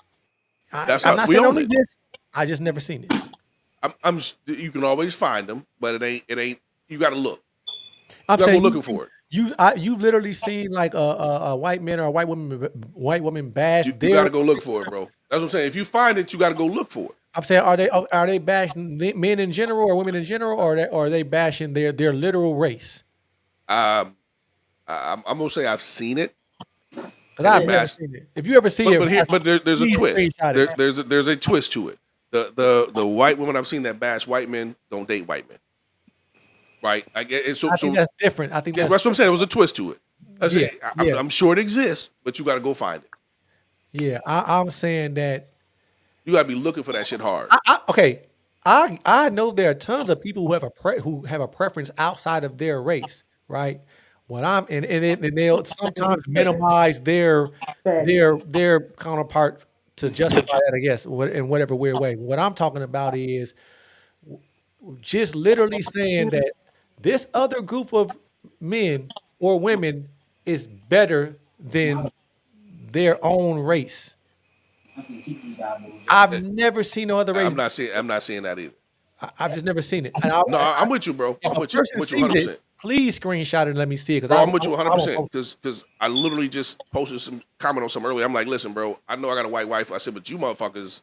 That's I'm how not we saying it own don't it. exist. I just never seen it. You can always find them, but it ain't. You got to look. I'm You got to saying go looking for it. you've literally seen like a white man or a white woman bash You got their. to go look for it, bro. That's what I'm saying. If you find it, you got to go look for it. I'm saying are they bashing men in general or women in general or are they bashing their literal race? Um, I'm gonna say I've seen it, Because and they I've never bash. seen it. If you ever see it, There's a please twist. screenshot it. There's a twist to it. The white women I've seen that bash white men don't date white men, right? I think that's different. I think yeah, that's that's what I'm saying. There was a twist to it. yeah, yeah, I'm sure it exists, but you got to go find it. yeah. I'm saying that. You got to be looking for that shit hard. Okay, I know there are tons of people who have a preference outside of their race, right? What I'm and they'll sometimes minimize their counterpart to justify that, I guess, in whatever weird way. What I'm talking about is just literally saying that this other group of men or women is better than their own race. I've never seen no other race. I'm not seeing that either. I've just never seen it. No, I'm with you, bro. If I'm a with you. person I'm with you sees 100. it, percent please screenshot it and let me see it. Bro, I'm with you 100 I won't percent post because I literally just posted some comment on some earlier. I'm like, listen, bro, I know I got a white wife. I said, but you motherfuckers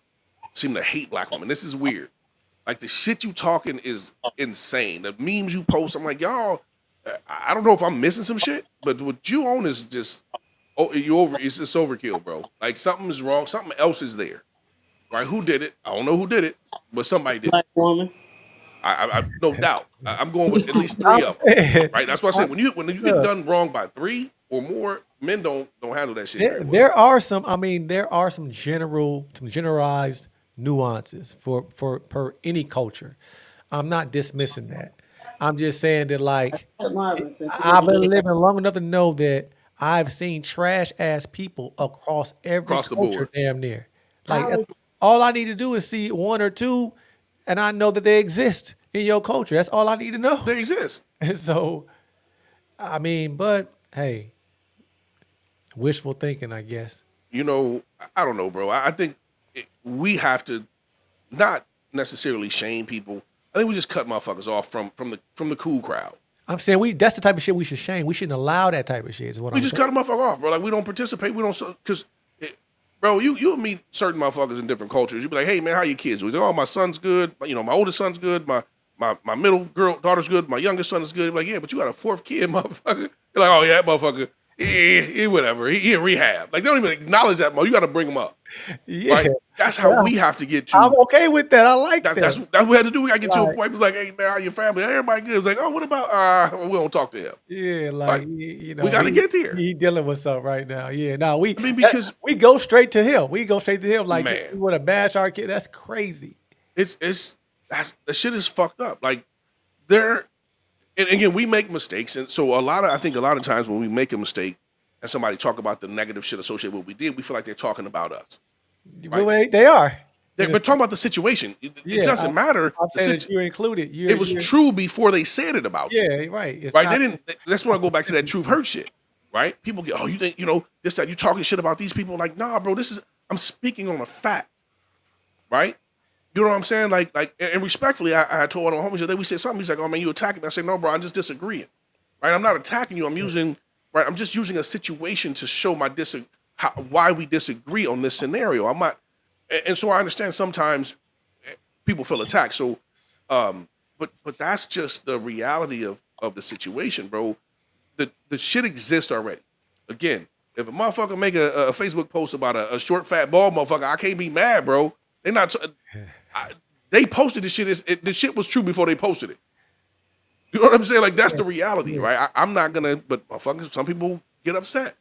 seem to hate black women. This is weird. Like the shit you talking is insane. The memes you post, I'm like, y'all. I don't know if I'm missing some shit, but what you own is just It's just overkill, bro. Like something is wrong. Something else is there. Right? Who did it? I don't know who did it, but somebody did it. Black woman. I no doubt. I'm going with at least 3 of them. it. Right? That's why I said when you get done wrong by 3 or more, men don't handle that shit very well. There are some. I mean, there are some generalized nuances for per any culture. I'm not dismissing that. I'm just saying that like Marvin, since you I've been living long enough to know that I've seen trash ass people across every Across the culture board. damn near. Like all I need to do is see one or two, and I know that they exist in your culture. That's all I need to know. They exist. And so, I mean, but hey, wishful thinking, I guess. You know, I don't know, bro. I think we have to not necessarily shame people. I think we just cut motherfuckers off from the cool crowd. I'm saying that's the type of shit we should shame. We shouldn't allow that type of shit. Is what We I'm just saying. cut a motherfucker off, bro. Like we don't participate. We don't because, bro, you'll meet certain motherfuckers in different cultures. You be like, hey man, how your kids? We say, oh, my son's good. You know, my oldest son's good. My middle daughter's good. My youngest son is good. Like, yeah, but you got a 4th kid, motherfucker. You're like, oh yeah, that motherfucker. Yeah, whatever. He in rehab. Like they don't even acknowledge that. You got to bring him up. Yeah, Right? That's how we have to get to. I'm okay with that. I like that. That's what we had to do. We got to get to a Right. point. It's like, hey man, how your family? Everybody good. It's like, oh, what about? We don't talk to him. Yeah, like Right. you know, We gotta get there. He dealing with something right now. Yeah, no, I mean, because we go straight to him. We go straight to him. Like Man. you want to bash our kid? That's crazy. the shit is fucked up. Like there, and again, we make mistakes, and so I think a lot of times when we make a mistake and somebody talk about the negative shit associated with what we did, we feel like they're talking about us. Well, they are. They're talking about the situation. It doesn't matter. I'm saying that you're included. It was true before they said it about you. Yeah, right. It's Right? not- They didn't. That's when I go back to that truth hurt shit. Right? People get, oh, you think this that you talking shit about these people? Like, nah, bro. I'm speaking on a fact. Right? You know what I'm saying? Like, and respectfully, I told one of my homies that we said something. He's like, oh man, you attacking me? I said, no, bro. I'm just disagreeing. Right? I'm not attacking you. I'm just using a situation to show why we disagree on this scenario. I'm not. And so I understand sometimes people feel attacked. So, but that's just the reality of the situation, bro. The shit exists already. Again, if a motherfucker make a Facebook post about a short, fat, bald motherfucker, I can't be mad, bro. They're not. They posted this shit. The shit was true before they posted it. You know what I'm saying? Like that's Yeah. the reality, Yeah. right? I'm not gonna, but motherfuckers, some people get upset,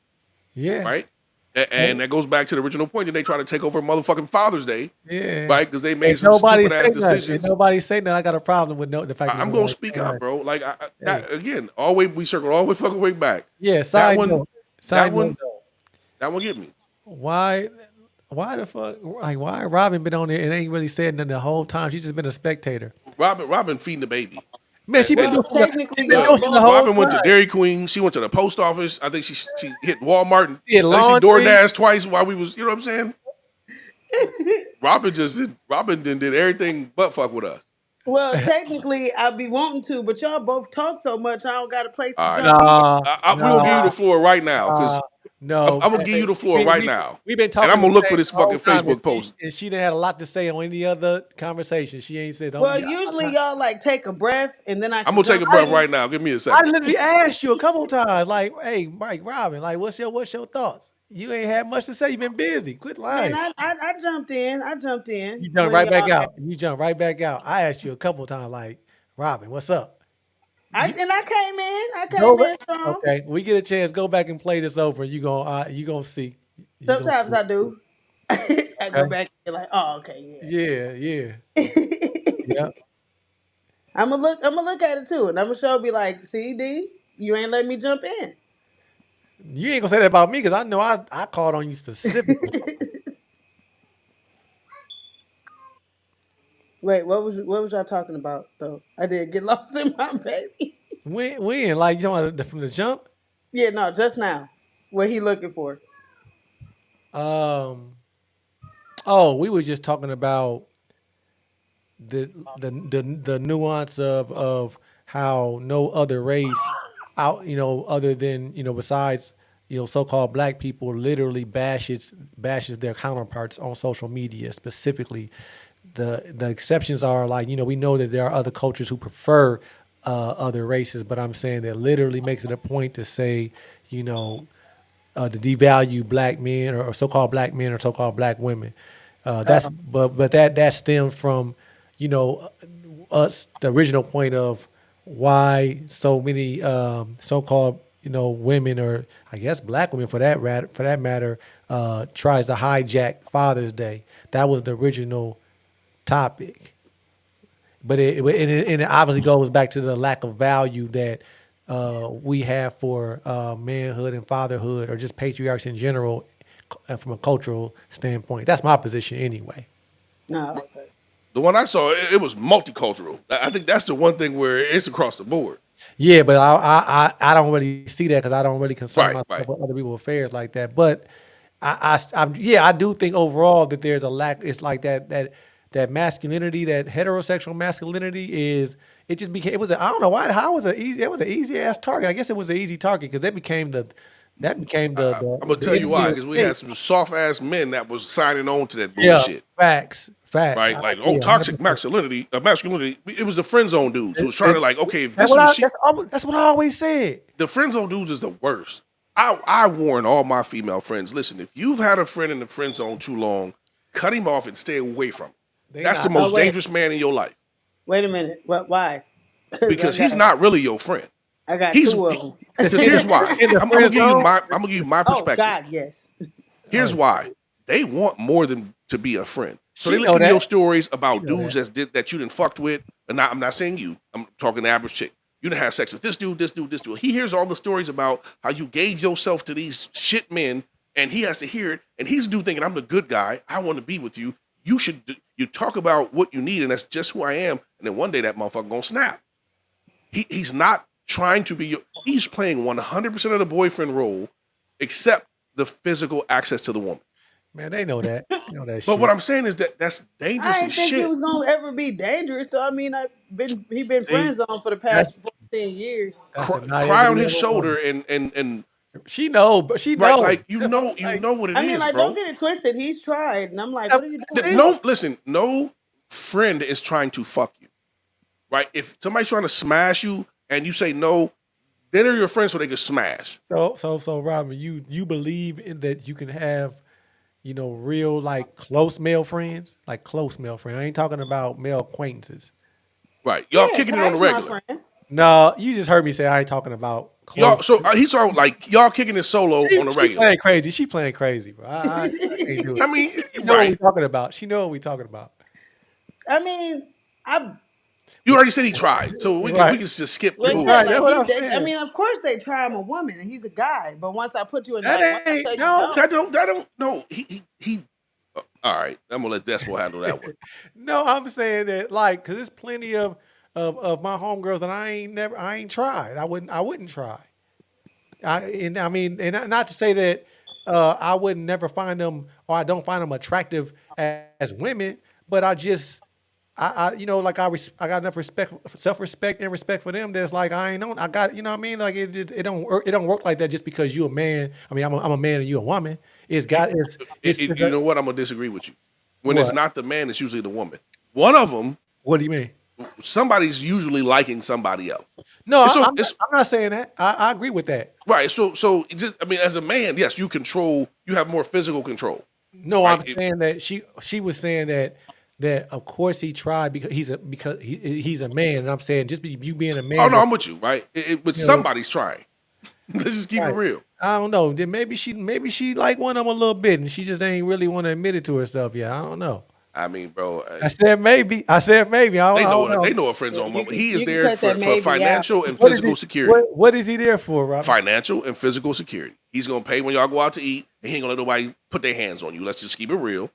Yeah. right? And, And that goes back to the original point that they try to take over motherfucking Father's Day, yeah. right? Because they made And some nobody stupid say ass nothing. And decisions. nobody say nothing. I got a problem with the fact that I'm gonna nobody speak say up, nothing. bro. Like Hey. that again, always we circle all the way fucking way back. Yeah. That Side one, note. that Side note one, though. that one get me. Why why the fuck like why Robin been on there and ain't really said nothing the whole time? She's just been a spectator. Robin feeding the baby. Man, she been And Well, doing technically, she been y'all look, doing the both. whole Robin went to time. Dairy Queen. She went to the post office. I think she hit Walmart. And Did I think she laundry. DoorDash twice while we was. You know what I'm saying? Robin did everything but fuck with us. Well, technically, I'd be wanting to, but y'all both talk so much, I don't got a place to All right, jump in. Nah, we gonna give you nah, the floor right now because no. I'm gonna give you the floor We, right we, now, we been and talking I'm the gonna look for same this the whole fucking time, Facebook post. and she didn't had a lot to say on any other conversation. She ain't said, don't, Well, I'm usually not, y'all like take a breath and then I I'm can gonna take a jump breath in. right now. Give me a I second. literally asked you a couple times, like, hey, Mike, Robin, like, what's your thoughts? You ain't had much to say. You been busy. Quit Man, lying. I jumped in. I jumped You in jumped when right back y'all out. You jumped right back out. I asked you a couple times, like, Robin, what's up? You I came in. I go came back. in strong. Okay, when we get a chance, go back and play this over. You gonna see. You gonna Sometimes see. I do. I go Okay. back and be like, oh, okay, Yeah, yeah, yeah. yeah. I'm gonna look at it too, and I'm gonna show be like, see, D, you ain't let me jump in. You ain't gonna say that about me because I know I called on you specifically. Wait, what was y'all talking about though? I did get lost in my baby. When like you know from the jump. Yeah, no, just now. What he looking for? Um. Oh, we were just talking about the nuance of how no other race out other than besides so-called black people literally bashes their counterparts on social media specifically. The exceptions are like we know that there are other cultures who prefer other races, but I'm saying that literally makes it a point to say you know to devalue black men or so-called black men or so-called black women. That's but that stems from you know us the original point of why so many so-called women or I guess black women for that matter tries to hijack Father's Day. That was the original topic. But it obviously goes back to the lack of value that we have for manhood and fatherhood, or just patriarchs in general, from a cultural standpoint. That's my position anyway. No, okay. The one I saw, it was multicultural. I think that's the one thing where it's across the board. Yeah, but I don't really see that because I don't really concern Right, myself right. with other people's affairs like that. But I do think overall that there's a lack. It's like that masculinity, that heterosexual masculinity is. It just became. It was. I don't know why. How was it easy? It was an easy ass target. I guess it was an easy target because that became the I'm gonna tell you enemy why, of because we the had state. some soft ass men that was signing on to that Yeah, bullshit. facts. Right? I Like, oh, agree toxic 100%. masculinity, masculinity. It was the friend zone dudes who was trying to It- like, okay, if that's this what was I. she, That's what I always said. the friend zone dudes is the worst. I warn all my female friends, listen, if you've had a friend in the friend zone too long, cut him off and stay away from him. They That's the not. Oh most wait, dangerous man in your life wait a minute. What? Why? Because because he's not really your friend. I got He's two of them. Because because here's why. in the I'm gonna friend give you zone. my Oh perspective. God, yes. Oh, Here's why. They want more than to be a friend. So they she know listen to your that. stories She about know dudes that. that you didn't fucked with. And I'm not saying you. I'm talking the average chick. You done had sex with this dude, this dude, this dude. He hears all the stories about how you gave yourself to these shit men, and he has to hear it. And he's a dude thinking, I'm the good guy. I want to be with you. You talk about what you need, and that's just who I am. And then one day that motherfucker gonna snap. He's not trying to be your. He's playing 100% of the boyfriend role, except the physical access to the woman. Man, they know that. They know that But what shit. I'm saying is that that's dangerous I as didn't think he shit. was gonna ever be dangerous. So I mean, he been See, friends on for the that's past 14 years. that's the Cry on naivety his of a shoulder woman. and She know, but she right, know. like you Like, know what it I mean, is, like, don't bro. get it twisted. He's tried, and I'm like, yeah, what are you doing? see, No, listen, no friend is trying to fuck you, right? If somebody's trying to smash you and you say no, then they're your friends so they can smash. so, Robin, you believe in that you can have real like close male friends, like close male friends. I ain't talking about male acquaintances. Right. Y'all Yeah, kicking it on the Ty's my regular. friend. No, you just heard me say I ain't talking about clothes. Y'all, so he's talking like y'all kicking it solo on the She regular. playing crazy. She playing crazy, bro. I can't do it. I mean, She know what we right? talking about. She know what we talking about. I mean, I You already said he tried, so we Right. can just skip well, the yeah, Right. bullshit. That's like what he. I'm I saying. mean, of course they try. I'm a woman and he's a guy. But once I put you in, That like, once I ain't tell you no. no, That don't. No, he. All right, I'm gonna let Despo handle that one. No, I'm saying that like, cause there's plenty of my homegirls that I ain't tried. I wouldn't try. I mean, and not to say that I would never find them or I don't find them attractive as women, but like I got enough respect, self respect, and respect for them. That's like I ain't on. I got, you know what I mean? Like it don't work like that just because you a man. I mean, I'm a man and you a woman. It's You know what? I'm gonna disagree with you. When it's what? not the man, it's usually the woman. One of them, What do you mean? somebody's usually liking somebody else. No, It's so I'm not, it's I'm not saying that. I agree with that. right. So it just, I mean, as a man, yes, you control. You have more physical control, No, I'm right? saying that she was saying that of course he tried because he's a man, and I'm saying just you being a Oh man, no, I'm with you, right? But you know, somebody's trying. Let's just keep it right? real. I don't know. Then maybe she like one of them a little bit, and she just ain't really want to admit it to herself yet. I don't know. I mean, bro, I said maybe. I said maybe. I don't know. they know what friends yeah, on. you He is can there cut that for maybe out. financial and What is he? physical security. What is he there for, Robert? Financial and physical security. He's gonna pay when y'all go out to eat, and he ain't gonna let nobody put their hands on you. Let's just keep it real,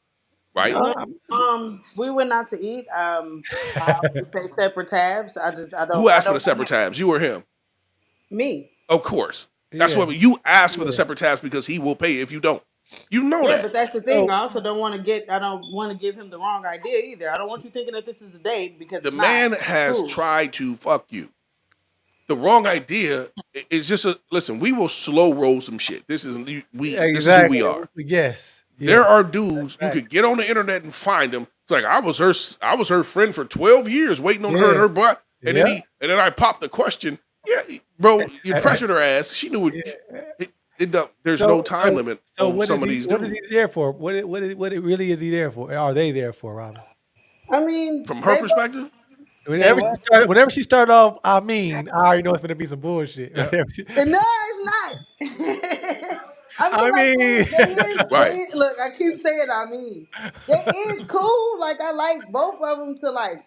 right? No, No, we went out to eat. I always say separate tabs. Who I asked for the don't want separate tabs? You or him? me. Of course. That's yeah, what you ask for the yeah. separate tabs because he will pay if you don't. You know Yeah, that. but that's the thing. So I also don't want to get. I don't want to give him the wrong idea either. I don't want you thinking that this is a date because The it's not. man It's has cool. tried to fuck you. The wrong idea is just a listen. We will slow roll some shit. This is we. This is who we exactly. are. Yes. There Yes. are dudes you could Facts. get on the internet and find them. It's like I was her friend for 12 years, waiting on her and Yeah. her butt, Yeah. and then I popped the question. Yeah, bro, you pressured her ass. She knew there's no So, time so, limit so on what is some of he? these What is dudes. he there for? What it really is he there for? Are they there for, Robin? I mean, From her they both perspective, say Whenever what? whenever she started off, I already know it's gonna be some bullshit. yeah, And no, it's not. I mean, I like mean, they right. is. Look, I keep saying. I mean, they is cool. Like I like both of them to like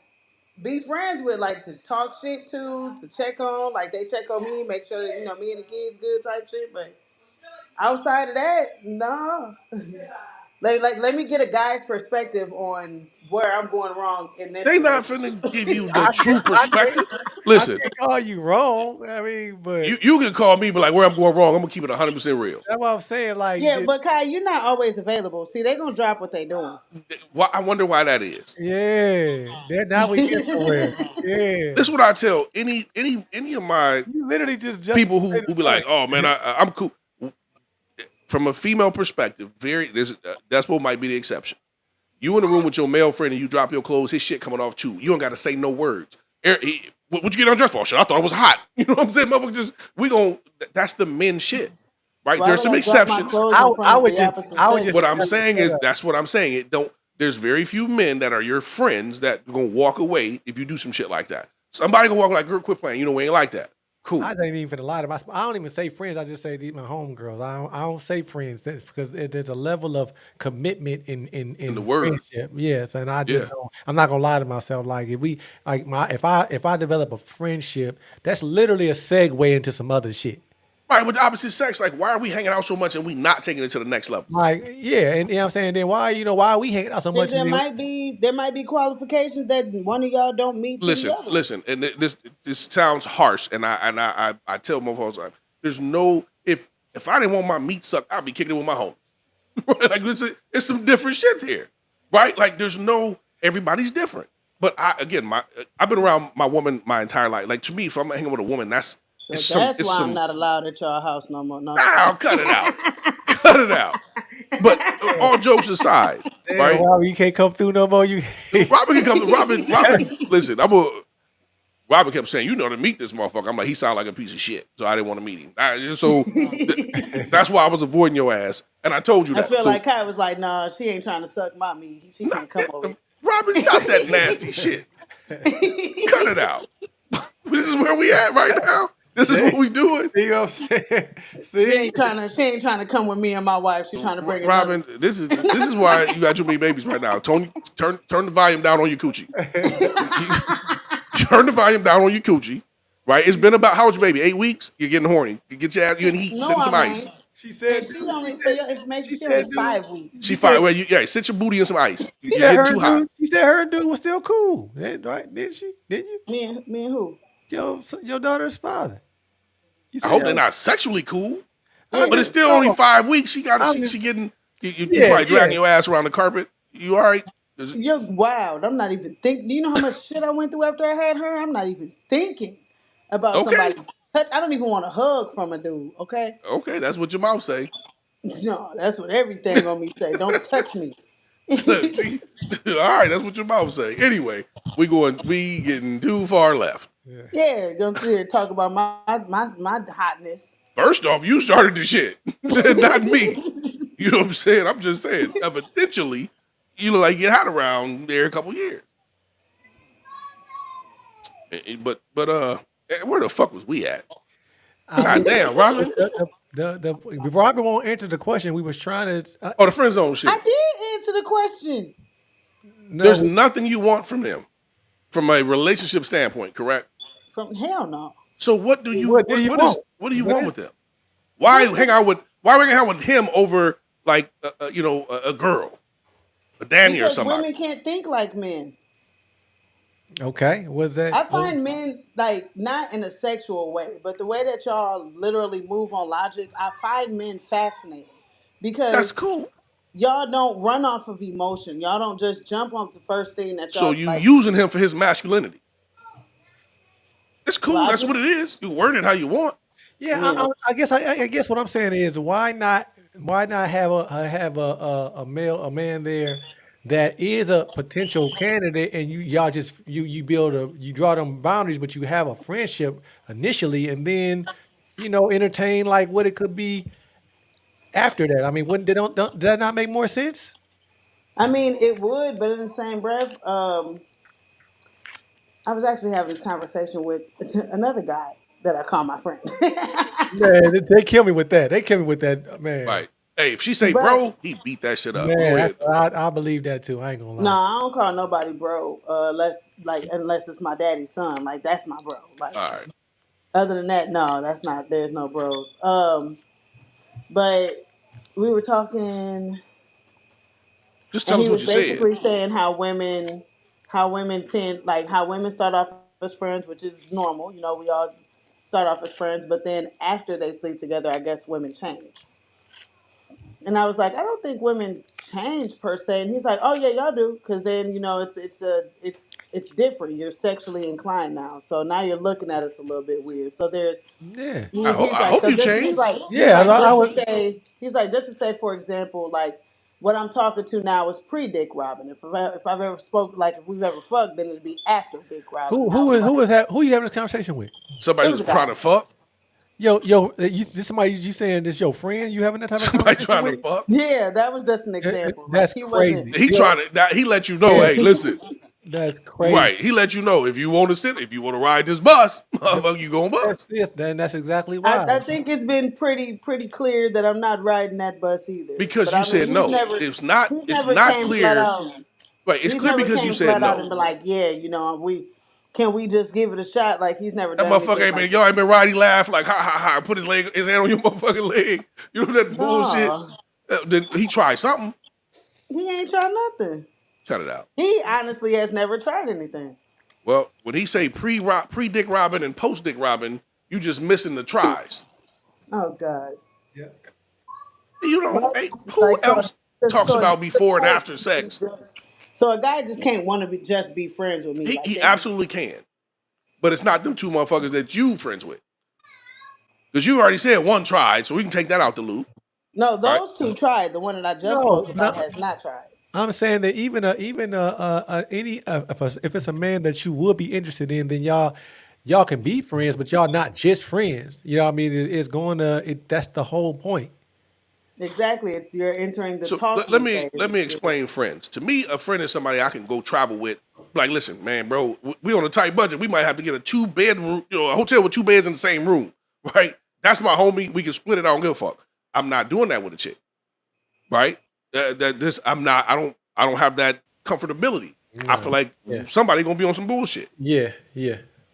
be friends with, like to talk shit to check on. Like they check on me, make sure me and the kids good type shit. But outside of that, no. Like let me get a guy's perspective on where I'm going wrong in this They not relationship. finna give you the I true can't, I can't, perspective. I Listen, can't call you wrong. I mean, but you can call me, but like where I'm going wrong, I'm gonna keep it 100% real. that's what I'm saying. Like, Yeah, but Kai, you're not always available. See, they gonna drop what they doing. Why, I wonder why that is. yeah, they're now we get somewhere. Yeah, This is what I tell any of my you literally just people made who this be like, point. "Oh man, I'm cool." From a female perspective, that's what might be the exception. You in the room with your male friend and you drop your clothes, his shit coming off too. You don't got to say no words. What you get undressed for? Shit, I thought it was hot. You know what I'm saying, motherfucker? That's the men shit, right? Why There's would some I drop my exceptions. clothes I, in I front of would the just, opposite I would sex? just What I'm shut the saying fuck is up. that's what I'm saying. It don't. There's very few men that are your friends that are gonna walk away if you do some shit like that. Somebody gonna walk like, girl, quit playing. You know we ain't like that. Cool. I ain't even finna lie to my. I don't even say friends. I just say these my homegirls. I don't say friends. That's because there's a level of commitment In the in word. friendship. Yes, and I just Yeah. don't. I'm not gonna lie to myself. Like if I develop a friendship, that's literally a segue into some other shit. Right, with the opposite sex, like why are we hanging out so much and we not taking it to the next level? Like yeah, and you know what I'm saying. Then why are we hanging out so Because much? And there might be qualifications that one of y'all don't meet to the Listen, other one. listen, and this sounds harsh, and I tell motherfuckers like, there's no if I didn't want my meat sucked, I'd be kicking it with my home. Like it's some different shit here, right? Like there's no everybody's different. But I've been around my woman my entire life. Like to me, if I'm hanging with a woman, So that's it's why I'm some not allowed at your house no more. No, I'm just now cut it out, cut it out. But all jokes aside, damn, right? wow, you can't come through no more. You Robin can come. Robin. Listen, Robin kept saying, "You know to meet this motherfucker." I'm like, he sounded like a piece of shit, so I didn't want to meet him. That's why I was avoiding your ass, and I told you I that. feel So, like Kai was like, "Nah, she ain't trying to suck my meat. She nah, can't come over Robin, stop that nasty shit. here." Cut it out. This is where we at right now. This is what we doing. You know what I'm saying? She See, ain't trying to come with me and my wife. She's trying to bring another. Robin, this is why you got too many babies right now. Tony, turn the volume down on your coochie. Turn the volume down on your coochie. Right? It's been about, how old your baby? 8 weeks? You're getting horny. You get your ass, you in heat, No, sit in some I ice. ain't. she said, She only, for your information, she she only said, dude, 5 weeks. She fine. Well, sit your booty in some ice. she You're said getting her too hot. dude. She said her dude was still cool, right? Didn't she? Didn't you? Me and who? Your daughter's father. You I hope they're not sexually cool, I but it's still mean, only no. 5 weeks. She got I'm she just- getting. You Yeah, probably dragging yeah. your ass around the carpet. You all right? You're wild. I'm not even thinking. Do you know how much shit I went through after I had her? I'm not even thinking about Okay. somebody. I don't even want a hug from a dude. Okay. Okay, that's what your mouth say. No, that's what everything on me say. Don't touch me. See? All right, that's what your mouth say. Anyway, we getting too far left. Yeah, gonna sit here and talk about my hotness. First off, you started the shit, not me. You know what I'm saying? I'm just saying. Evidently, you look like you get hot around there a couple years. But where the fuck was we at? God damn, Robin. The Robin won't answer the question. We was trying to. Oh, the friend zone shit. I did answer the question. No, There's nothing you want from him, from a relationship standpoint, correct? From hell no. So what do you What do you want? what do you want with him? Why hang out with him over like a girl, a Danny or Because somebody? women can't think like men. okay. Was that? I find men like not in a sexual way, but the way that y'all literally move on logic, I find men fascinating That's because cool. y'all don't run off of emotion. Y'all don't just jump off the first thing that So y'all you like. using him for his masculinity. It's cool. Well, I That's just- what it is. You word it how you want. Yeah, Yeah. I guess what I'm saying is why not have a man there that is a potential candidate and y'all just you draw them boundaries, but you have a friendship initially and then entertain like what it could be after that. I mean, wouldn't they don't does that not make more sense? I mean, it would, but in the same breath, I was actually having this conversation with another guy that I call my friend. Man, they kill me with that. They kill me with that, man. Right. Hey, if she say But bro, he beat that shit up. Go Man, ahead. I believe that too. I ain't gonna lie. no, I don't call nobody bro, unless it's my daddy's son. Like that's my bro. Like All right. other than that, no, that's not. There's no bros. But we were talking, Just and tell us he what was you said. basically saying how women tend, like how women start off as friends, which is normal. You know, we all start off as friends, but then after they sleep together, I guess women change. And I was like, I don't think women change per se. And he's like, oh yeah, y'all do, because then it's different. You're sexually inclined now, so now you're looking at us a little bit weird. So there's Yeah. he's I like, hope so you just, change. Yeah, I would. he's like, just to say, for example, like what I'm talking to now is pre-Dick Robin. If I've ever spoke, like if we've ever fucked, then it'd be after Dick Robin. Who And I was who like, is that? Who you having this conversation with? Somebody it who's was a trying guy. to fuck. This somebody you saying this your friend? You having that type of Somebody conversation trying to with? fuck. Yeah, that was just an example. Like That's he crazy. wasn't. He trying to. He let you know. Hey, listen. That's crazy. Right. He let you know if you want to ride this bus, motherfucker, you gonna bus. Then that's exactly why. I think it's been pretty clear that I'm not riding that bus either. Because But you I said mean, no. It's not. he's It's never not came flat clear. out. Right. It's He's clear never because you came said flat out and no. be like, yeah, can we just give it a shot? Like he's never That done motherfucker anything ain't been. like Y'all ain't been riding. He laugh like ha ha ha. Put his hand on your motherfucking leg. You know that bullshit. No, Then he tried something. he ain't tried nothing. Cut it out. He honestly has never tried anything. Well, when he say pre Dick Robin and post Dick Robin, you just missing the tries. Oh God. Yeah. You know, Well, hey, it's who like, else talks about before and after sex? So a guy just can't want to just be friends with me. He, Like he that. absolutely can. But it's not them two motherfuckers that you friends with. Because you already said one tried, so we can take that out the loop. No, Right. those two tried. The one that I just No, spoke but about has not tried. I'm saying that if it's a man that you would be interested in, then y'all can be friends, but y'all not just friends. You know what I mean? It's going to that's the whole point. Exactly. You're entering the So talking let phase. me explain friends. To me, a friend is somebody I can go travel with Like, listen, man, bro, we on a tight budget. We might have to get a 2-bedroom, a hotel with 2 beds in the same room, right? That's my homie. We can split it. I don't give a fuck. I'm not doing that with a chick, right? I don't have that comfortability. I feel like somebody gonna be on some bullshit. Yeah.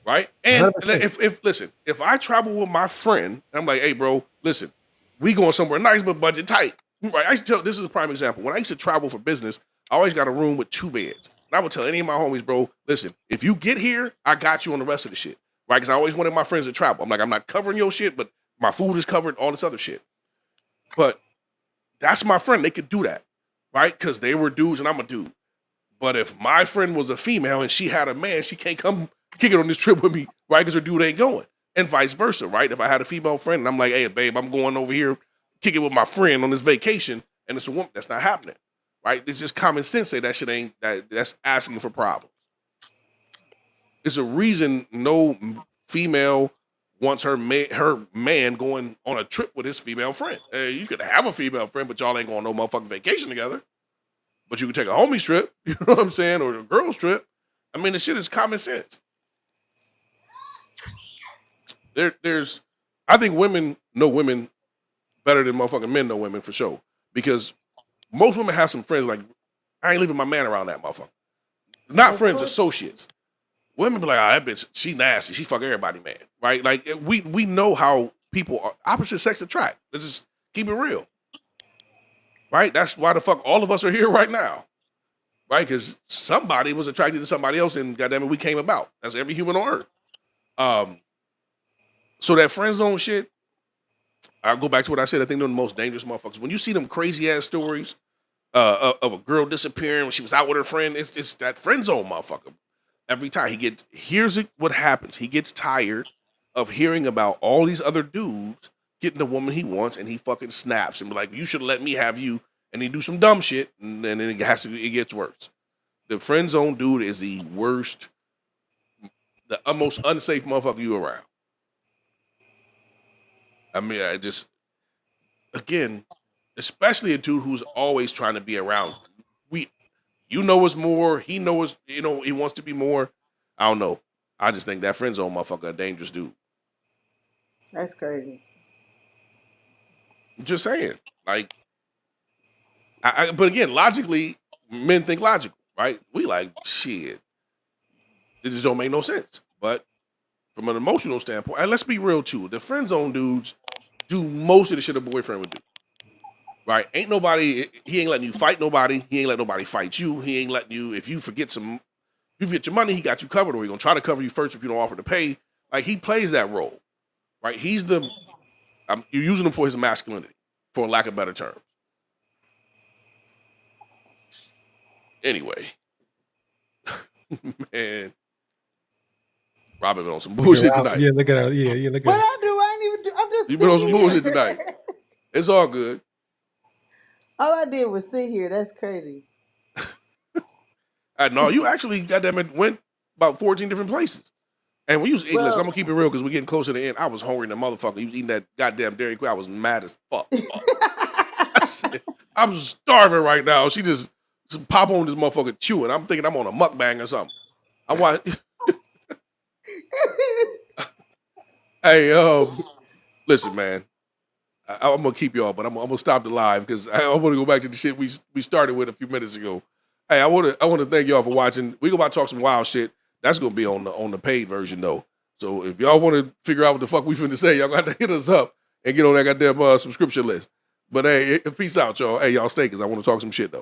Right? And 100%. if I travel with my friend, I'm like, hey, bro, listen, we going somewhere nice but budget tight. Right? I used to tell, this is a prime example. When I used to travel for business, I always got a room with 2 beds. And I would tell any of my homies, bro, listen, if you get here, I got you on the rest of the shit. Right? Because I always wanted my friends to travel. I'm like, I'm not covering your shit, but my food is covered, all this other shit. But that's my friend. They could do that. Right? Because they were dudes and I'm a dude. But if my friend was a female and she had a man, she can't come kick it on this trip with me, right? Because her dude ain't going. And vice versa, right? If I had a female friend and I'm like, hey, babe, I'm going over here, kick it with my friend on this vacation, and it's a woman, that's not happening, right? It's just common sense say that shit ain't, that's asking for problems. There's a reason no female wants her man going on a trip with his female friend. You could have a female friend, but y'all ain't going on no motherfucking vacation together. But you can take a homie trip, you know what I'm saying, or a girl's trip. I mean, the shit is common sense. I think women know women better than motherfucking men know women for sure. Because most women have some friends like, I ain't leaving my man around that motherfucker. Not friends, associates. Women be like, that bitch, she nasty. She fuck everybody, man. Right? Like, we know how people are, opposite sex attract. Let's just keep it real. Right? That's why the fuck all of us are here right now. Right? Because somebody was attracted to somebody else and goddamn it, we came about. That's every human on earth. So that friend zone shit, I'll go back to what I said. I think they're the most dangerous motherfuckers. When you see them crazy ass stories of a girl disappearing when she was out with her friend, it's that friend zone motherfucker. Every time here's what happens. He gets tired of hearing about all these other dudes getting the woman he wants, and he fucking snaps and be like, you should have let me have you. And he do some dumb shit, and then it gets worse. The friend zone dude is the worst, the most unsafe motherfucker you around. I mean, again, especially a dude who's always trying to be around. You know us more. He knows, he wants to be more. I don't know. I just think that friend zone motherfucker a dangerous dude. That's crazy. I'm just saying. Like, but again, logically, men think logical, right? We like, shit. It just don't make no sense. But from an emotional standpoint, and let's be real too, the friend zone dudes do most of the shit a boyfriend would do. Right? He ain't letting you fight nobody. He ain't letting nobody fight you. He ain't letting you, if you forget your money, he got you covered, or he gonna try to cover you first if you don't offer to pay. Like, he plays that role. Right? You're using him for his masculinity, for lack of better terms. Anyway. Man. Robin been on some bullshit tonight. Yeah, look at her. Yeah, look at her. What I do, I ain't even do. I'm just. You been on some sitting bullshit here. tonight. It's all good. All I did was sit here. That's crazy. No, you actually went about 14 different places. And when you was eating, listen, I'm gonna keep it real because we're getting closer to the end. I was hungry than a motherfucker. He was eating that goddamn Dairy Queen. I was mad as fuck. I'm starving right now. She just pop on this motherfucker chewing. I'm thinking I'm on a mukbang or something. I watch. Hey, listen, man. I'm gonna keep y'all, but I'm gonna stop the live because I want to go back to the shit we started with a few minutes ago. Hey, I want to thank y'all for watching. We about to talk some wild shit. That's gonna be on the paid version though. So if y'all want to figure out what the fuck we finna say, y'all got to hit us up and get on that goddamn subscription list. But hey, peace out, y'all. Hey, y'all stay because I want to talk some shit though.